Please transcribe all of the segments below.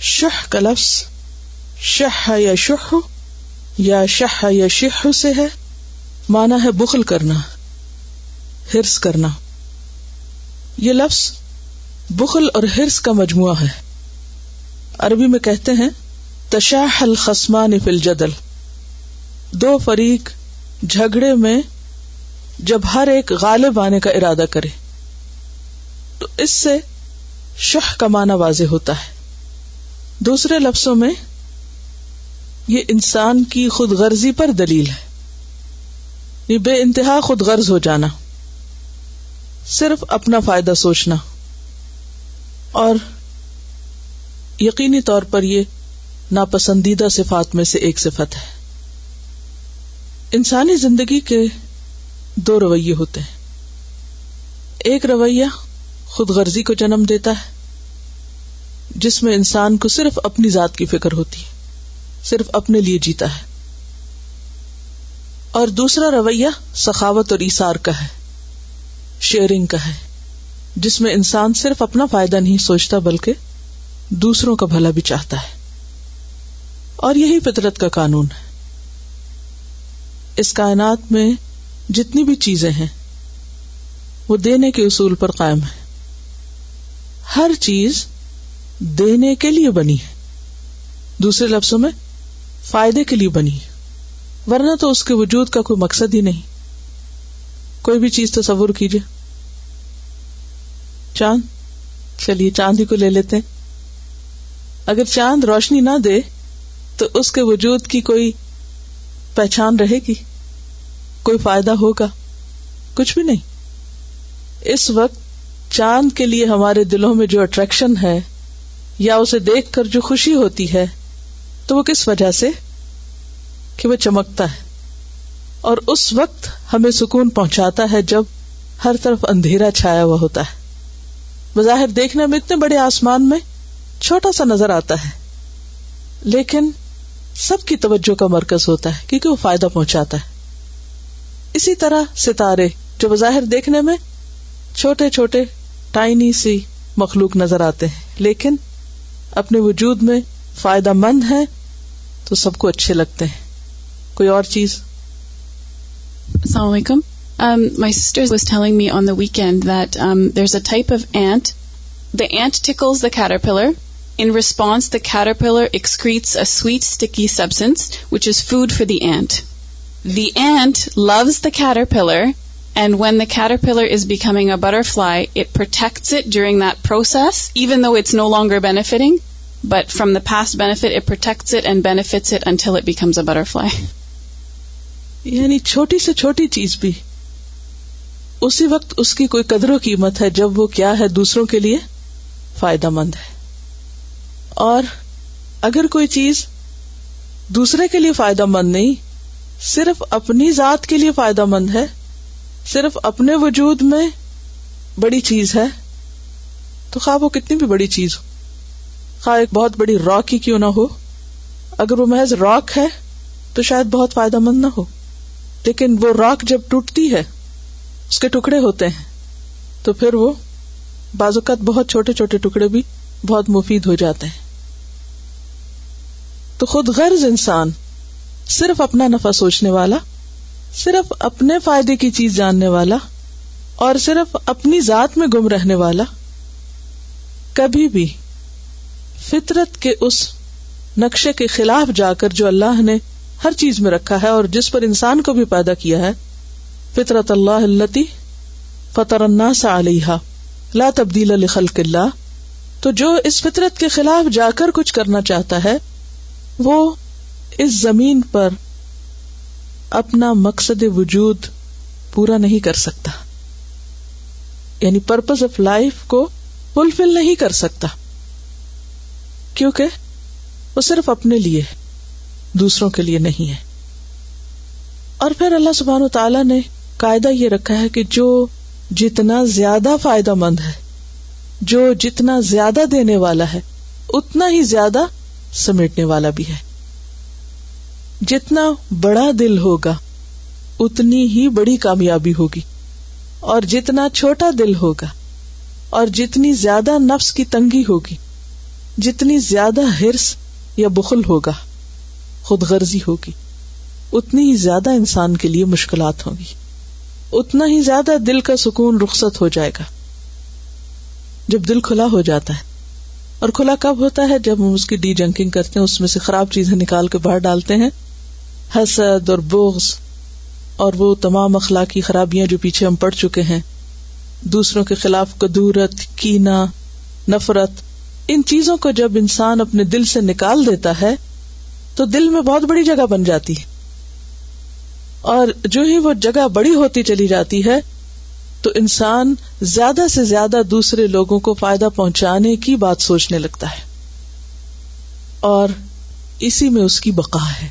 شح کا لفظ شح یشح یا شح یشح سے ہے، معنی ہے بخل کرنا، حرص کرنا. یہ لفظ بخل اور حرص کا مجموعہ ہے. عربی میں کہتے ہیں تشاح الخصمان فی الجدل، دو فریق جھگڑے میں جب ہر ایک غالب آنے کا ارادہ کرے تو اس سے شح کا معنی واضح ہوتا ہے. دوسرے لفظوں میں یہ انسان کی خود غرضی پر دلیل ہے، یہ بے انتہا خود غرض ہو جانا، صرف اپنا فائدہ سوچنا، اور یقینی طور پر یہ ناپسندیدہ صفات میں سے ایک صفت ہے. انسانی زندگی کے دو رویے ہوتے ہیں. ایک رویہ خود غرضی کو جنم دیتا ہے جس میں انسان کو صرف اپنی ذات کی فکر ہوتی ہے، صرف اپنے لیے جیتا ہے. اور دوسرا رویہ سخاوت اور ایثار کا ہے، شیئرنگ کا ہے، جس میں انسان صرف اپنا فائدہ نہیں سوچتا بلکہ دوسروں کا بھلا بھی چاہتا ہے. اور یہی فطرت کا قانون ہے. اس کائنات میں جتنی بھی چیزیں ہیں وہ دینے کے اصول پر قائم ہے. ہر چیز دینے کے لیے بنی ہے، دوسرے لفظوں میں فائدے کے لیے بنی ہے، ورنہ تو اس کے وجود کا کوئی مقصد ہی نہیں. کوئی بھی چیز تصور کیجئے، چاند، چلیے چاند ہی کو لے لیتے ہیں. اگر چاند روشنی نہ دے تو اس کے وجود کی کوئی پہچان رہے گی؟ کوئی فائدہ ہوگا؟ کچھ بھی نہیں. اس وقت چاند کے لیے ہمارے دلوں میں جو اٹریکشن ہے یا اسے دیکھ کر جو خوشی ہوتی ہے تو وہ کس وجہ سے؟ کہ وہ چمکتا ہے، اور اس وقت ہمیں سکون پہنچاتا ہے جب ہر طرف اندھیرا چھایا ہوا ہوتا ہے. بظاہر دیکھنے میں اتنے بڑے آسمان میں چھوٹا سا نظر آتا ہے، لیکن سب کی توجہ کا مرکز ہوتا ہے کیونکہ وہ فائدہ پہنچاتا ہے. اسی طرح ستارے جو بظاہر دیکھنے میں چھوٹے چھوٹے ٹائنی سی مخلوق نظر آتے ہیں، لیکن اپنے وجود میں فائدہ مند ہیں تو سب کو اچھے لگتے ہیں. کوئی اور چیز؟ Assalamu alaikum. My sister was telling me on the weekend that there's a type of ant. The ant tickles the caterpillar. In response, the caterpillar excretes a sweet, sticky substance, which is food for the ant. The ant loves the caterpillar, and when the caterpillar is becoming a butterfly, it protects it during that process, even though it's no longer benefiting. But from the past benefit, it protects it and benefits it until it becomes a butterfly. یعنی چھوٹی سے چھوٹی چیز بھی اسی وقت اس کی کوئی قدر و قیمت ہے جب وہ کیا ہے، دوسروں کے لیے فائدہ مند ہے. اور اگر کوئی چیز دوسرے کے لیے فائدہ مند نہیں، صرف اپنی ذات کے لیے فائدہ مند ہے، صرف اپنے وجود میں بڑی چیز ہے، تو خواہ وہ کتنی بھی بڑی چیز ہو، خواہ ایک بہت بڑی راک ہی کیوں نہ ہو، اگر وہ محض راک ہے تو شاید بہت فائدہ مند نہ ہو. لیکن وہ راک جب ٹوٹتی ہے، اس کے ٹکڑے ہوتے ہیں، تو پھر وہ بعض اوقات بہت چھوٹے چھوٹے ٹکڑے بھی بہت مفید ہو جاتے ہیں. تو خود غرض انسان، صرف اپنا نفع سوچنے والا، صرف اپنے فائدے کی چیز جاننے والا، اور صرف اپنی ذات میں گم رہنے والا، کبھی بھی فطرت کے اس نقشے کے خلاف جا کر جو اللہ نے ہر چیز میں رکھا ہے اور جس پر انسان کو بھی پیدا کیا ہے، فطرت اللہ التی فطر الناس علیہا لا تبدیل لخلق اللہ، تو جو اس فطرت کے خلاف جا کر کچھ کرنا چاہتا ہے وہ اس زمین پر اپنا مقصد وجود پورا نہیں کر سکتا، یعنی پرپز آف لائف کو فلفل نہیں کر سکتا، کیونکہ وہ صرف اپنے لیے ہے، دوسروں کے لیے نہیں ہے. اور پھر اللہ سبحانہ و تعالیٰ نے قاعدہ یہ رکھا ہے کہ جو جتنا زیادہ فائدہ مند ہے، جو جتنا زیادہ دینے والا ہے، اتنا ہی زیادہ سمیٹنے والا بھی ہے. جتنا بڑا دل ہوگا اتنی ہی بڑی کامیابی ہوگی، اور جتنا چھوٹا دل ہوگا اور جتنی زیادہ نفس کی تنگی ہوگی جتنی زیادہ حرص یا بخل ہوگا، خود غرضی ہوگی، اتنی ہی زیادہ انسان کے لیے مشکلات ہوں گی، اتنا ہی زیادہ دل کا سکون رخصت ہو جائے گا. جب دل کھلا ہو جاتا ہے، اور کھلا کب ہوتا ہے؟ جب ہم اس کی ڈی جنکنگ کرتے ہیں، اس میں سے خراب چیزیں نکال کے باہر ڈالتے ہیں، حسد اور بغض اور وہ تمام اخلاقی خرابیاں جو پیچھے ہم پڑ چکے ہیں، دوسروں کے خلاف کدورت، کینہ، نفرت، ان چیزوں کو جب انسان اپنے دل سے نکال دیتا ہے تو دل میں بہت بڑی جگہ بن جاتی ہے، اور جو ہی وہ جگہ بڑی ہوتی چلی جاتی ہے تو انسان زیادہ سے زیادہ دوسرے لوگوں کو فائدہ پہنچانے کی بات سوچنے لگتا ہے، اور اسی میں اس کی بقا ہے.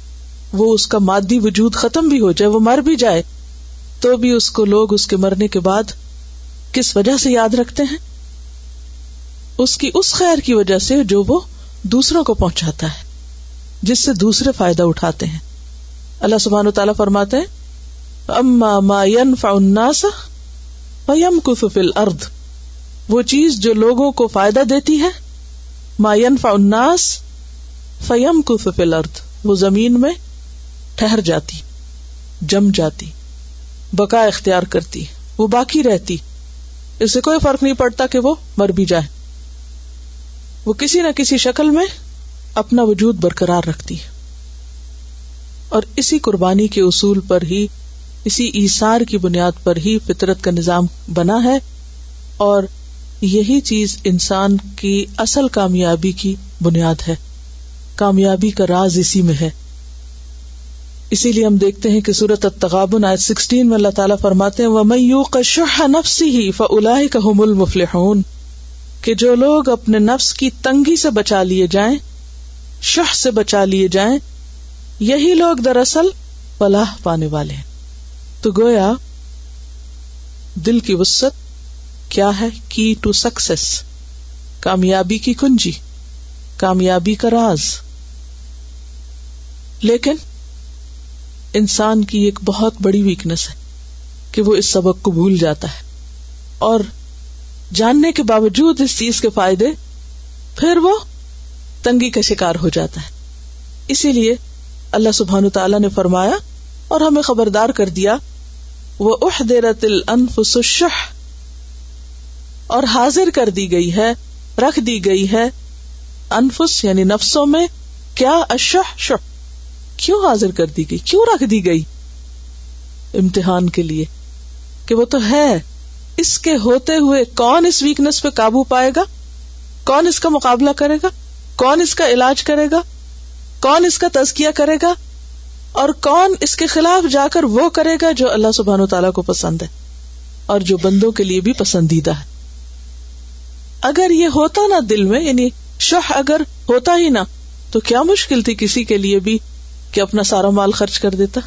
وہ اس کا مادی وجود ختم بھی ہو جائے، وہ مر بھی جائے، تو بھی اس کو لوگ اس کے مرنے کے بعد کس وجہ سے یاد رکھتے ہیں؟ اس کی اس خیر کی وجہ سے جو وہ دوسروں کو پہنچاتا ہے، جس سے دوسرے فائدہ اٹھاتے ہیں. اللہ سبحانہ وتعالیٰ فرماتے ہیں اما ما ينفع الناس فيمكث في الارض، وہ چیز جو لوگوں کو فائدہ دیتی ہے، ما ينفع الناس فيمكث في الارض، وہ زمین میں ٹھہر جاتی، جم جاتی، بقا اختیار کرتی، وہ باقی رہتی، اس سے کوئی فرق نہیں پڑتا کہ وہ مر بھی جائے، وہ کسی نہ کسی شکل میں اپنا وجود برقرار رکھتی ہے. اور اسی قربانی کے اصول پر ہی، اسی ایثار کی بنیاد پر ہی فطرت کا نظام بنا ہے، اور یہی چیز انسان کی اصل کامیابی کی بنیاد ہے. کامیابی کا راز اسی میں ہے. اسی لیے ہم دیکھتے ہیں کہ سورۃ التغابن آیت 16 میں اللہ تعالیٰ فرماتے ہیں وَمَن يُوقَ شُحَّ نَفْسِهِ فَأُولَٰئِكَ هُمُ الْمُفْلِحُونَ، کہ جو لوگ اپنے نفس کی تنگی سے بچا لیے جائیں، شح سے بچا لیے جائیں، یہی لوگ دراصل فلاح پانے والے ہیں. تو گویا دل کی وسعت کیا ہے؟ کی ٹو سکسیس، کامیابی کی کنجی، کامیابی کا راز. لیکن انسان کی ایک بہت بڑی ویکنس ہے کہ وہ اس سبق کو بھول جاتا ہے، اور جاننے کے باوجود اس چیز کے فائدے پھر وہ تنگی کا شکار ہو جاتا ہے. اسی لیے اللہ سبحانہ تعالیٰ نے فرمایا اور ہمیں خبردار کر دیا وَأُحْضِرَتِ الْأَنفُسُ الشُّحَّ، اور حاضر کر دی گئی ہے، رکھ دی گئی ہے، انفس یعنی نفسوں میں کیا؟ الشح، شح. کیوں حاضر کر دی گئی؟ کیوں رکھ دی گئی؟ امتحان کے لیے کہ وہ تو ہے، اس کے ہوتے ہوئے کون اس ویکنس پہ قابو پائے گا؟ کون اس کا مقابلہ کرے گا؟ کون اس کا علاج کرے گا؟ کون اس کا تزکیہ کرے گا؟ اور کون اس کے خلاف جا کر وہ کرے گا جو اللہ سبحانہ وتعالیٰ کو پسند ہے اور جو بندوں کے لیے بھی پسندیدہ ہے. اگر یہ ہوتا نا دل میں، یعنی شح اگر ہوتا ہی نہ، تو کیا مشکل تھی کسی کے لیے بھی کہ اپنا سارا مال خرچ کر دیتا،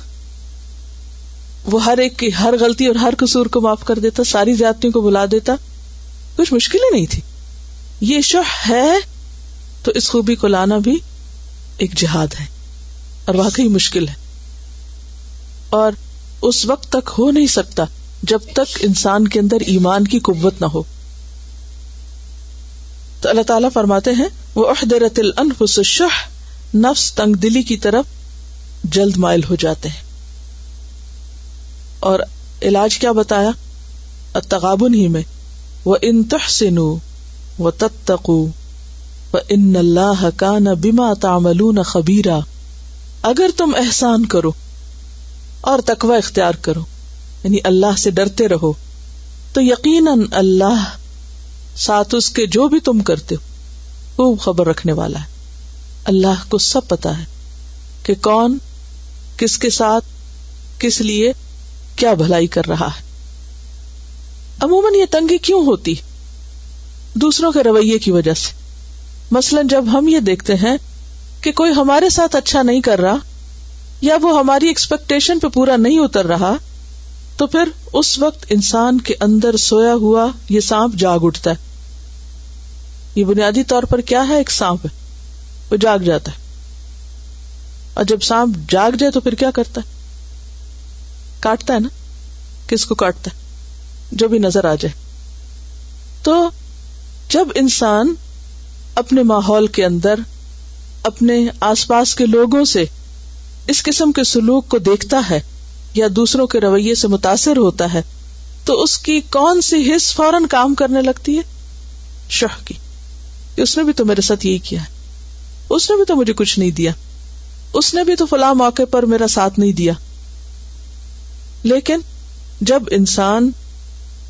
وہ ہر ایک کی ہر غلطی اور ہر قصور کو معاف کر دیتا، ساری زیادتیوں کو بلا دیتا، کچھ مشکل ہی نہیں تھی. یہ شح ہے تو اس خوبی کو لانا بھی ایک جہاد ہے اور واقعی مشکل ہے، اور اس وقت تک ہو نہیں سکتا جب تک انسان کے اندر ایمان کی قوت نہ ہو. تو اللہ تعالیٰ فرماتے ہیں وَأُحْضِرَتِ الْأَنفُسُ الشُّحَّ، نفس تنگ دلی کی طرف جلد مائل ہو جاتے ہیں. اور علاج کیا بتایا؟ التغابن ہی میں وَإِن تُحْسِنُوا وَتَتَّقُوا فَإِنَّ اللَّهَ كَانَ بِمَا تَعْمَلُونَ خَبِيرًا، اگر تم احسان کرو اور تقوی اختیار کرو، یعنی اللہ سے ڈرتے رہو، تو یقیناً اللہ ساتھ اس کے جو بھی تم کرتے ہو خوب خبر رکھنے والا ہے. اللہ کو سب پتا ہے کہ کون کس کے ساتھ کس لیے کیا بھلائی کر رہا ہے. عموماً یہ تنگی کیوں ہوتی؟ دوسروں کے رویے کی وجہ سے. مثلا جب ہم یہ دیکھتے ہیں کہ کوئی ہمارے ساتھ اچھا نہیں کر رہا یا وہ ہماری ایکسپیکٹیشن پہ پورا نہیں اتر رہا، تو پھر اس وقت انسان کے اندر سویا ہوا یہ سانپ جاگ اٹھتا ہے. یہ بنیادی طور پر کیا ہے؟ ایک سانپ ہے، وہ جاگ جاتا ہے. اور جب سانپ جاگ جائے تو پھر کیا کرتا ہے؟ کاٹتا ہے نا. کس کو کاٹتا ہے؟ جو بھی نظر آ جائے. تو جب انسان اپنے ماحول کے اندر اپنے آس پاس کے لوگوں سے اس قسم کے سلوک کو دیکھتا ہے یا دوسروں کے رویے سے متاثر ہوتا ہے تو اس کی کون سی حس فوراً کام کرنے لگتی ہے؟ شح کی. اس نے بھی تو میرے ساتھ یہی کیا ہے, اس نے بھی تو مجھے کچھ نہیں دیا, اس نے بھی تو فلاں موقع پر میرا ساتھ نہیں دیا. لیکن جب انسان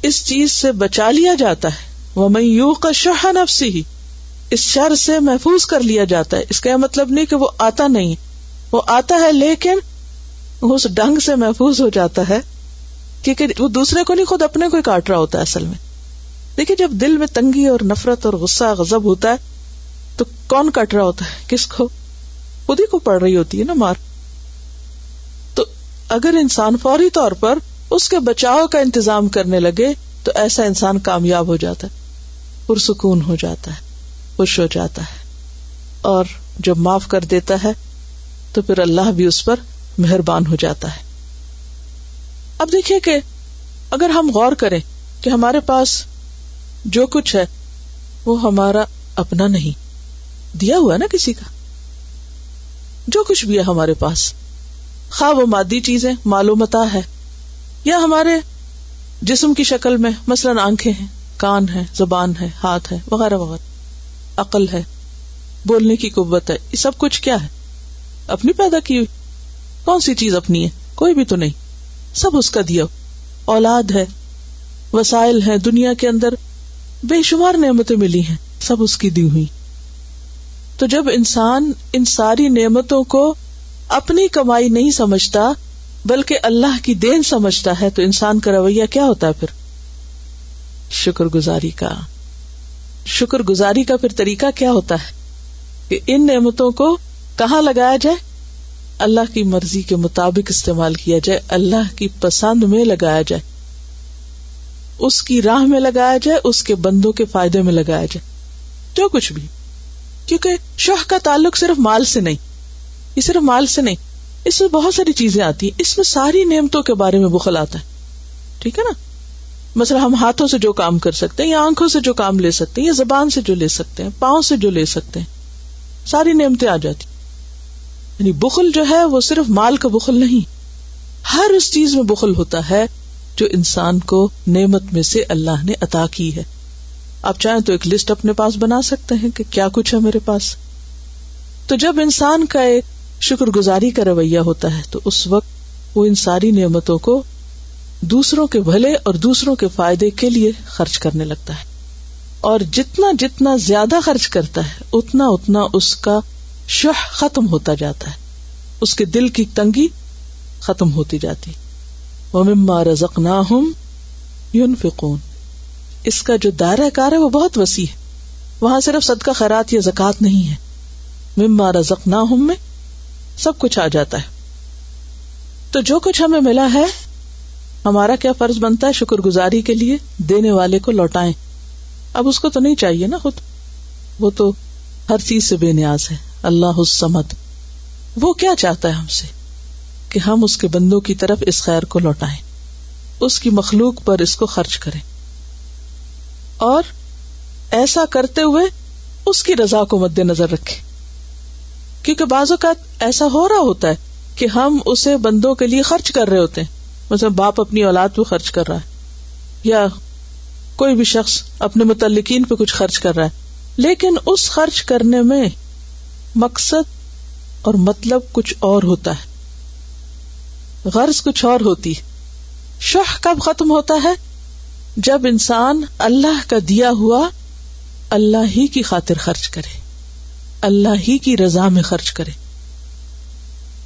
اس چیز سے بچا لیا جاتا ہے, وَمَن يُوقَ شُحَّ نَفْسِهِ, اس شر سے محفوظ کر لیا جاتا ہے. اس کا یہ مطلب نہیں کہ وہ آتا نہیں, وہ آتا ہے لیکن اس ڈنگ سے محفوظ ہو جاتا ہے کیونکہ وہ دوسرے کو نہیں, خود اپنے کو ہی کاٹ رہا ہوتا ہے اصل میں. دیکھیں جب دل میں تنگی اور نفرت اور غصہ غضب ہوتا ہے تو کون کاٹ رہا ہوتا ہے, کس کو؟ خود ہی کو پڑ رہی ہوتی ہے نا مار. تو اگر انسان فوری طور پر اس کے بچاؤ کا انتظام کرنے لگے تو ایسا انسان کامیاب ہو جاتا ہے, پرسکون ہو جاتا ہے, خوش ہو جاتا ہے, اور جب معاف کر دیتا ہے تو پھر اللہ بھی اس پر مہربان ہو جاتا ہے. اب دیکھیے کہ اگر ہم غور کریں کہ ہمارے پاس جو کچھ ہے وہ ہمارا اپنا نہیں, دیا ہوا ہے نا کسی کا. جو کچھ بھی ہے ہمارے پاس, خواہ وہ مادی چیزیں, مال و متاع ہے, یا ہمارے جسم کی شکل میں مثلاً آنکھیں ہیں, کان ہے, زبان ہے, ہاتھ ہے, وغیرہ وغیرہ, عقل ہے, بولنے کی قوت ہے, یہ سب کچھ کیا ہے؟ اپنی پیدا کی ہوئی. کون سی چیز اپنی ہے؟ کوئی بھی تو نہیں, سب اس کا دیا. اولاد ہے, وسائل ہیں, دنیا کے اندر بے شمار نعمتیں ملی ہیں, سب اس کی دی ہوئی. تو جب انسان ان ساری نعمتوں کو اپنی کمائی نہیں سمجھتا بلکہ اللہ کی دین سمجھتا ہے تو انسان کا رویہ کیا ہوتا ہے پھر؟ شکر گزاری کا. شکر گزاری کا پھر طریقہ کیا ہوتا ہے کہ ان نعمتوں کو کہاں لگایا جائے؟ اللہ کی مرضی کے مطابق استعمال کیا جائے, اللہ کی پسند میں لگایا جائے, اس کی راہ میں لگایا جائے, اس کے بندوں کے فائدے میں لگایا جائے, جو کچھ بھی. کیونکہ شح کا تعلق صرف مال سے نہیں, یہ صرف مال سے نہیں, اس میں بہت ساری چیزیں آتی ہیں. اس میں ساری نعمتوں کے بارے میں بخل آتا ہے, ٹھیک ہے نا. مثلا ہم ہاتھوں سے جو کام کر سکتے ہیں, یا آنکھوں سے جو کام لے سکتے ہیں, یا زبان سے جو لے سکتے ہیں, پاؤں سے جو لے سکتے ہیں, ساری نعمتیں آ جاتی. یعنی بخل جو ہے وہ صرف مال کا بخل نہیں, ہر اس چیز میں بخل ہوتا ہے جو انسان کو نعمت میں سے اللہ نے عطا کی ہے. آپ چاہیں تو ایک لسٹ اپنے پاس بنا سکتے ہیں کہ کیا کچھ ہے میرے پاس. تو جب انسان کا ایک شکر گزاری کا رویہ ہوتا ہے تو اس وقت وہ ان ساری نعمتوں کو دوسروں کے بھلے اور دوسروں کے فائدے کے لیے خرچ کرنے لگتا ہے, اور جتنا جتنا زیادہ خرچ کرتا ہے اتنا اتنا اس کا شح ختم ہوتا جاتا ہے, اس کے دل کی تنگی ختم ہوتی جاتی. وَمِمَّا رَزَقْنَاهُمْ يُنْفِقُونَ, اس کا جو دائرہ کار ہے وہ بہت وسیع ہے, وہاں صرف صدقہ خیرات یا زکوٰۃ نہیں ہے. مِمَّا رَزَقْنَاهُمْ میں سب کچھ آ جاتا ہے. تو جو کچھ ہمیں ملا ہے ہمارا کیا فرض بنتا ہے؟ شکر گزاری کے لیے دینے والے کو لوٹائیں. اب اس کو تو نہیں چاہیے نا خود, وہ تو ہر چیز سے بے نیاز ہے. اللہ الصمد, وہ کیا چاہتا ہے ہم سے کہ ہم اس کے بندوں کی طرف اس خیر کو لوٹائیں, اس کی مخلوق پر اس کو خرچ کریں, اور ایسا کرتے ہوئے اس کی رضا کو مد نظر رکھیں. کیونکہ بعض اوقات ایسا ہو رہا ہوتا ہے کہ ہم اسے بندوں کے لیے خرچ کر رہے ہوتے ہیں, مثلا باپ اپنی اولاد پہ خرچ کر رہا ہے, یا کوئی بھی شخص اپنے متعلقین پہ کچھ خرچ کر رہا ہے, لیکن اس خرچ کرنے میں مقصد اور مطلب کچھ اور ہوتا ہے, غرض کچھ اور ہوتی ہے. شح کب ختم ہوتا ہے؟ جب انسان اللہ کا دیا ہوا اللہ ہی کی خاطر خرچ کرے, اللہ ہی کی رضا میں خرچ کرے,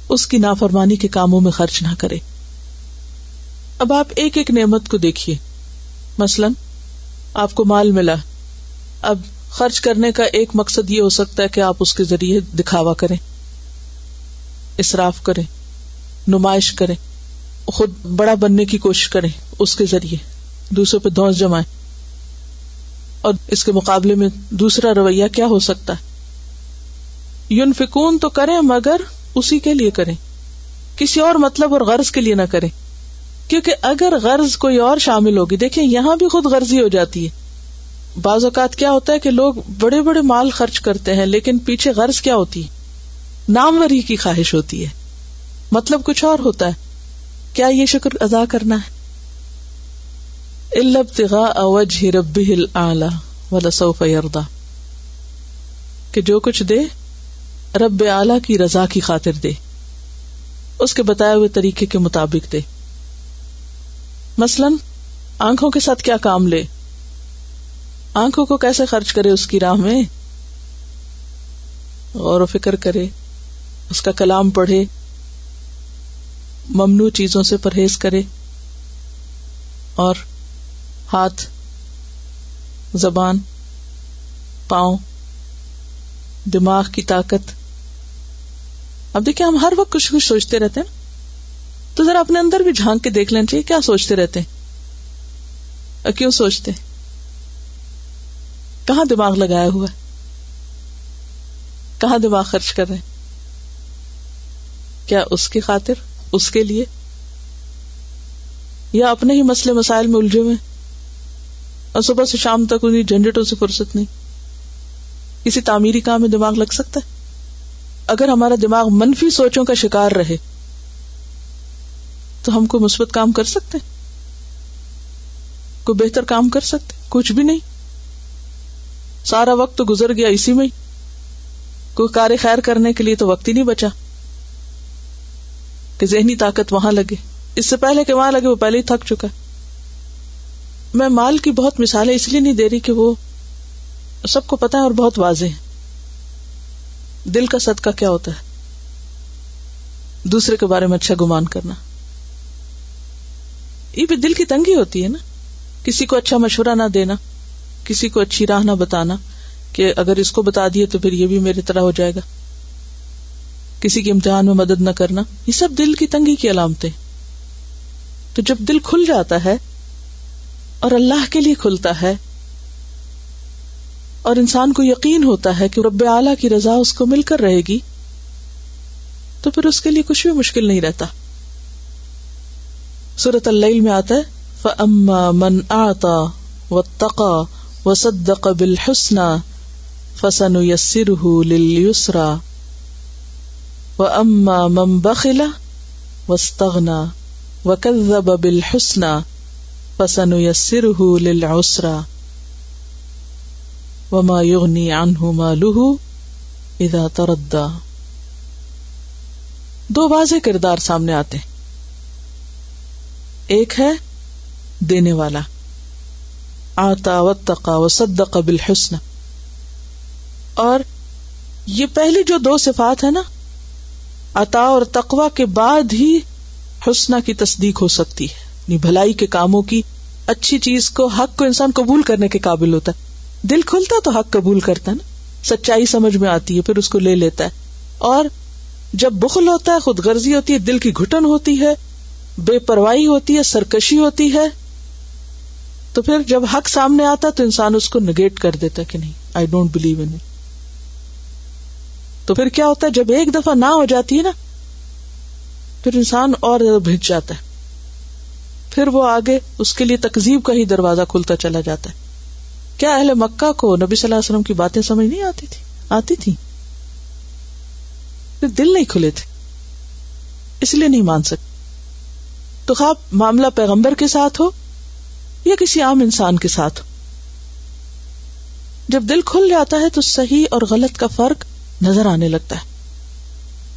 اس کی نافرمانی کے کاموں میں خرچ نہ کرے. اب آپ ایک ایک نعمت کو دیکھیے. مثلاً آپ کو مال ملا, اب خرچ کرنے کا ایک مقصد یہ ہو سکتا ہے کہ آپ اس کے ذریعے دکھاوا کریں, اسراف کریں, نمائش کریں, خود بڑا بننے کی کوشش کریں, اس کے ذریعے دوسروں پہ دھونس جمائیں. اور اس کے مقابلے میں دوسرا رویہ کیا ہو سکتا ہے؟ ينفقون تو کریں مگر اسی کے لیے کریں, کسی اور مطلب اور غرض کے لیے نہ کریں. کیونکہ اگر غرض کوئی اور شامل ہوگی, دیکھیں یہاں بھی خود غرضی ہو جاتی ہے بعض اوقات کیا ہوتا ہے کہ لوگ بڑے بڑے مال خرچ کرتے ہیں لیکن پیچھے غرض کیا ہوتی ہے؟ ناموری کی خواہش ہوتی ہے، مطلب کچھ اور ہوتا ہے. کیا یہ شکر ادا کرنا ہے؟ الا ابتغاء وجہ ربہ الاعلی ولسوف یرضی، کہ جو کچھ دے رب اعلی کی رضا کی خاطر دے، اس کے بتائے ہوئے طریقے کے مطابق دے. مثلاً آنکھوں کے ساتھ کیا کام لے، آنکھوں کو کیسے خرچ کرے اس کی راہ میں، غور و فکر کرے، اس کا کلام پڑھے، ممنوع چیزوں سے پرہیز کرے، اور ہاتھ، زبان، پاؤں، دماغ کی طاقت. اب دیکھیں ہم ہر وقت کچھ سوچتے رہتے ہیں، تو ذرا اپنے اندر بھی جھانک کے دیکھ لینا چاہیے کیا سوچتے رہتے ہیں اور کیوں سوچتے ہیں، کہاں دماغ لگایا ہوا ہے، کہاں دماغ خرچ کر رہے ہیں، کیا اس کی خاطر، اس کے لیے، یا اپنے ہی مسئلے مسائل میں الجھے ہوئے اور صبح سے شام تک انہیں جھنجھٹوں سے فرصت نہیں. کسی تعمیری کام میں دماغ لگ سکتا ہے؟ اگر ہمارا دماغ منفی سوچوں کا شکار رہے تو ہم کوئی مثبت کام کر سکتے ہیں؟ کوئی بہتر کام کر سکتے؟ کچھ بھی نہیں. سارا وقت تو گزر گیا اسی میں، کوئی کار خیر کرنے کے لیے تو وقت ہی نہیں بچا کہ ذہنی طاقت وہاں لگے. اس سے پہلے کہ وہاں لگے وہ پہلے ہی تھک چکا. میں مال کی بہت مثالیں اس لیے نہیں دے رہی کہ وہ سب کو پتا ہے اور بہت واضح ہے. دل کا صدقہ کیا ہوتا ہے؟ دوسرے کے بارے میں اچھا گمان کرنا. یہ بھی دل کی تنگی ہوتی ہے نا، کسی کو اچھا مشورہ نہ دینا، کسی کو اچھی راہ نہ بتانا کہ اگر اس کو بتا دیے تو پھر یہ بھی میری طرح ہو جائے گا، کسی کے امتحان میں مدد نہ کرنا. یہ سب دل کی تنگی کی علامتیں. تو جب دل کھل جاتا ہے اور اللہ کے لیے کھلتا ہے اور انسان کو یقین ہوتا ہے کہ رب اعلیٰ کی رضا اس کو مل کر رہے گی، تو پھر اس کے لیے کچھ بھی مشکل نہیں رہتا. سورۃ اللیل میں آتا ہے فَأَمَّا مَنْ أَعْطَى وَاتَّقَى وَصَدَّقَ بِالْحُسْنَى فَسَنُيَسِّرُهُ لِلْيُسْرَى وَأَمَّا مَنْ بَخِلَ وَاسْتَغْنَى وَكَذَّبَ بِالْحُسْنَى فَسَنُيَسِّرُهُ لِلْعُسْرَى وَمَا يُغْنِي عَنْهُ مَالُهُ إِذَا تَرَدَّى. دو واضح کردار سامنے آتے ہیں. ایک ہے دینے والا، آتا واتقى وصدق بالحسنى، اور یہ پہلی جو دو صفات ہے نا، عطا اور تقوی کے بعد ہی حسنہ کی تصدیق ہو سکتی ہے. یعنی بھلائی کے کاموں کی، اچھی چیز کو، حق کو انسان قبول کرنے کے قابل ہوتا ہے. دل کھلتا تو حق قبول کرتا ہے نا، سچائی سمجھ میں آتی ہے، پھر اس کو لے لیتا ہے. اور جب بخل ہوتا ہے، خود غرضی ہوتی ہے، دل کی گھٹن ہوتی ہے، بے پرواہی ہوتی ہے، سرکشی ہوتی ہے، تو پھر جب حق سامنے آتا تو انسان اس کو نگیٹ کر دیتا ہے کہ نہیں، I don't believe in it. تو پھر کیا ہوتا ہے، جب ایک دفعہ نہ ہو جاتی ہے نا، پھر انسان اور زیادہ بھج جاتا ہے، پھر وہ آگے اس کے لیے تکذیب کا ہی دروازہ کھلتا چلا جاتا ہے. کیا اہل مکہ کو نبی صلی اللہ علیہ وسلم کی باتیں سمجھ نہیں آتی تھی؟ آتی تھی، پھر دل نہیں کھلے تھے، اس لیے نہیں مان سکتے. تو خواہ معاملہ پیغمبر کے ساتھ ہو یا کسی عام انسان کے ساتھ ہو، جب دل کھل جاتا ہے تو صحیح اور غلط کا فرق نظر آنے لگتا ہے،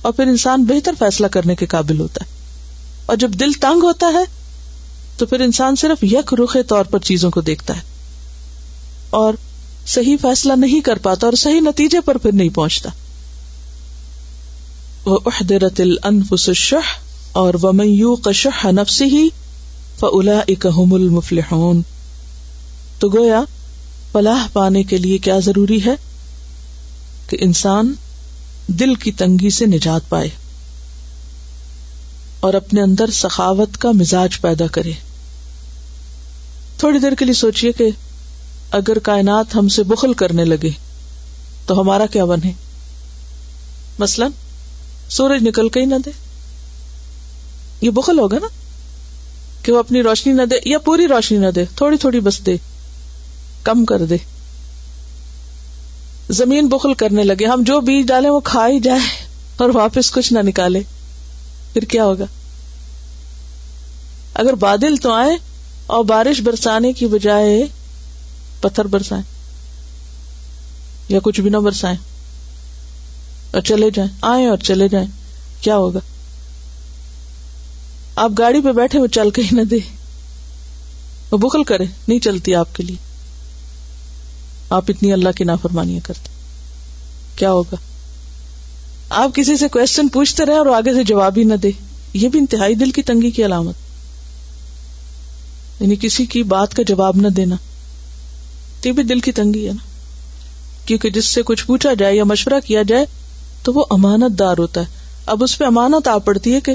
اور پھر انسان بہتر فیصلہ کرنے کے قابل ہوتا ہے. اور جب دل تنگ ہوتا ہے تو پھر انسان صرف یک رخے طور پر چیزوں کو دیکھتا ہے اور صحیح فیصلہ نہیں کر پاتا، اور صحیح نتیجے پر پھر نہیں پہنچتا. وَأُحْضِرَتِ الْأَنفُسُ الشُّحَّ، اور وَمَن يُوقَ شُحَّ نَفْسِهِ فَأُولَئِكَ هُمُ الْمُفْلِحُونَ. تو گویا فلاح پانے کے لیے کیا ضروری ہے کہ انسان دل کی تنگی سے نجات پائے اور اپنے اندر سخاوت کا مزاج پیدا کرے. تھوڑی دیر کے لیے سوچئے کہ اگر کائنات ہم سے بخل کرنے لگے تو ہمارا کیا بنے؟ مثلا سورج نکل کے ہی نہ دے، یہ بخل ہوگا نا، کہ وہ اپنی روشنی نہ دے یا پوری روشنی نہ دے، تھوڑی تھوڑی بس دے. کم کر دے. زمین بخل کرنے لگے, ہم جو بیج ڈالیں وہ کھا ہی جائے اور واپس کچھ نہ نکالے, پھر کیا ہوگا؟ اگر بادل تو آئے اور بارش برسانے کی بجائے پتھر برسائیں یا کچھ بھی نہ برسائیں اور چلے جائیں, آئیں اور چلے جائیں, کیا ہوگا؟ آپ گاڑی پہ بیٹھے وہ چل کے ہی نہ دے, وہ بخل کرے, نہیں چلتی آپ کے لیے, آپ اتنی اللہ کی نافرمانیاں کرتے, کیا ہوگا؟ آپ کسی سے کویسچن پوچھتے رہے اور آگے سے جواب ہی نہ دے, یہ بھی انتہائی دل کی تنگی کی علامت, یعنی کسی کی بات کا جواب نہ دینا, یہ بھی دل کی تنگی ہے نا, کیونکہ جس سے کچھ پوچھا جائے یا مشورہ کیا جائے تو وہ امانت دار ہوتا ہے. اب اس پہ امانت آ پڑتی ہے کہ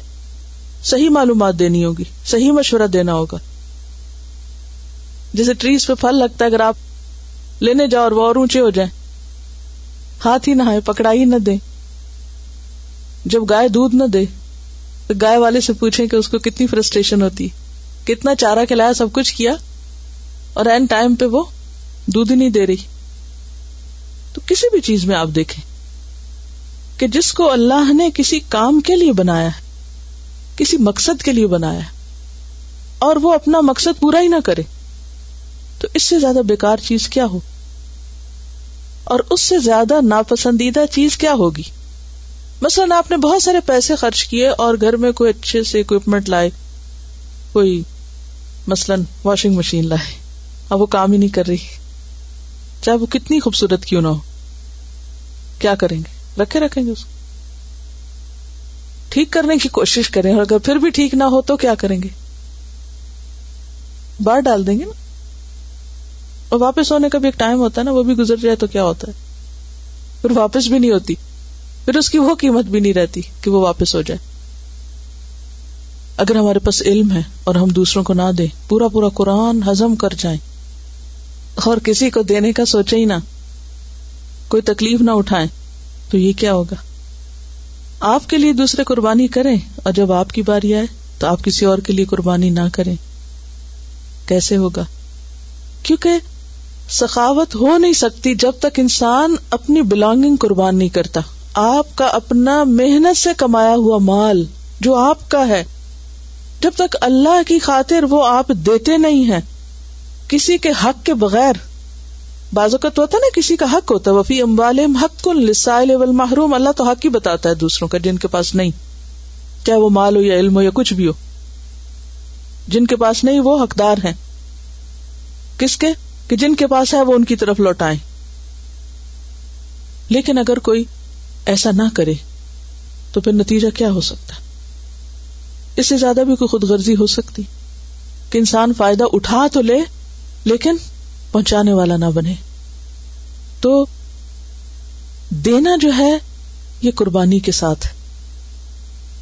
صحیح معلومات دینی ہوگی, صحیح مشورہ دینا ہوگا. جیسے ٹریز پہ پھل لگتا ہے, اگر آپ لینے جاؤ اور وہ اور اونچے ہو جائیں, ہاتھ ہی نہ آئے, پکڑا ہی نہ دیں. جب گائے دودھ نہ دے تو گائے والے سے پوچھیں کہ اس کو کتنی فرسٹریشن ہوتی, کتنا چارہ کھلایا, سب کچھ کیا, اور این ٹائم پہ وہ دودھ ہی نہیں دے رہی. تو کسی بھی چیز میں آپ دیکھیں کہ جس کو اللہ نے کسی کام کے لیے بنایا ہے, کسی مقصد کے لیے بنایا ہے, اور وہ اپنا مقصد پورا ہی نہ کرے, تو اس سے زیادہ بیکار چیز کیا ہو, اور اس سے زیادہ ناپسندیدہ چیز کیا ہوگی؟ مثلا آپ نے بہت سارے پیسے خرچ کیے اور گھر میں کوئی اچھے سے اکوپمنٹ لائے, کوئی مثلا واشنگ مشین لائے, اب وہ کام ہی نہیں کر رہی, چاہے وہ کتنی خوبصورت کیوں نہ ہو, کیا کریں گے؟ رکھیں گے اس کو, ٹھیک کرنے کی کوشش کریں, اور اگر پھر بھی ٹھیک نہ ہو تو کیا کریں گے؟ باہر ڈال دیں گے نا, اور واپس ہونے کا بھی ایک ٹائم ہوتا ہے نا, وہ بھی گزر جائے تو کیا ہوتا ہے, پھر واپس بھی نہیں ہوتی, پھر اس کی وہ قیمت بھی نہیں رہتی کہ وہ واپس ہو جائے. اگر ہمارے پاس علم ہے اور ہم دوسروں کو نہ دیں, پورا قرآن ہضم کر جائیں اور کسی کو دینے کا سوچیں ہی نہ, کوئی تکلیف نہ اٹھائیں, تو یہ کیا ہوگا؟ آپ کے لیے دوسرے قربانی کریں, اور جب آپ کی باری آئے تو آپ کسی اور کے لیے قربانی نہ کریں. کیسے ہوگا؟ کیونکہ سخاوت ہو نہیں سکتی جب تک انسان اپنی بلانگنگ قربان نہیں کرتا. آپ کا اپنا محنت سے کمایا ہوا مال جو آپ کا ہے, جب تک اللہ کی خاطر وہ آپ دیتے نہیں ہیں کسی کے حق کے بغیر. بعض اوقات ہوتا ہے نا, کسی کا حق ہوتا ہے, وفی اموالہم حق للسائل والمحروم, اللہ تو حق ہی بتاتا ہے دوسروں کا جن کے پاس نہیں, چاہے وہ مال ہو یا علم ہو یا کچھ بھی ہو. جن کے پاس نہیں وہ حقدار ہیں, کس کے؟ کہ جن کے پاس ہے وہ ان کی طرف لوٹائیں. لیکن اگر کوئی ایسا نہ کرے تو پھر نتیجہ کیا ہو سکتا ہے؟ اس سے زیادہ بھی کوئی خود غرضی ہو سکتی کہ انسان فائدہ اٹھا تو لے لیکن پہنچانے والا نہ بنے. تو دینا جو ہے یہ قربانی کے ساتھ ہے,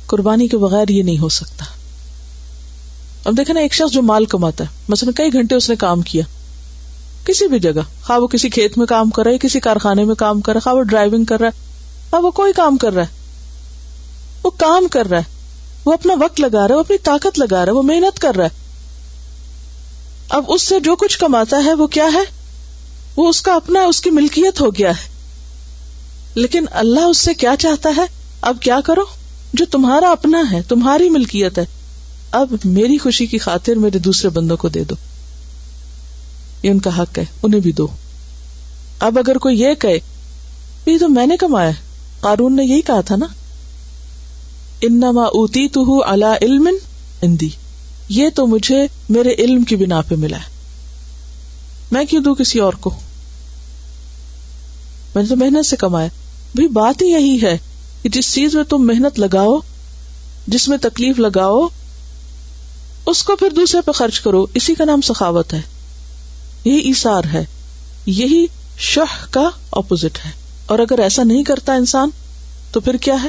قربانی کے بغیر یہ نہیں ہو سکتا. اب دیکھیں نا, ایک شخص جو مال کماتا ہے, مثلا کئی گھنٹے اس نے کام کیا کسی بھی جگہ, خواہ وہ کسی کھیت میں کام کر رہا ہے, کسی کارخانے میں کام کر رہا ہے, خواہ وہ ڈرائیونگ کر رہا ہے, خواہ وہ کوئی کام کر رہا ہے, وہ کام کر رہا ہے, وہ اپنا وقت لگا رہا ہے, وہ اپنی طاقت لگا رہا ہے, وہ محنت کر رہا ہے. اب اس سے جو کچھ کماتا ہے وہ کیا ہے؟ وہ اس کا اپنا, اس کی ملکیت ہو گیا ہے. لیکن اللہ اس سے کیا چاہتا ہے؟ اب کیا کرو جو تمہارا اپنا ہے, تمہاری ملکیت ہے, اب میری خوشی کی خاطر میرے دوسرے بندوں کو دے دو, یہ ان کا حق ہے, انہیں بھی دو. اب اگر کوئی یہ کہے یہ تو میں نے کمایا, قارون نے یہی کہا تھا نا, انما اوتیتہ علی علم عندی, یہ تو مجھے میرے علم کی بنا پہ ملا ہے, میں کیوں دوں کسی اور کو, میں نے تو محنت سے کمایا. بھئی بات ہی یہی ہے کہ جس چیز میں تم محنت لگاؤ, جس میں تکلیف لگاؤ, اس کو پھر دوسرے پہ خرچ کرو, اسی کا نام سخاوت ہے, یہی ایثار ہے, یہی شح کا اپوزٹ ہے. اور اگر ایسا نہیں کرتا انسان تو پھر کیا ہے؟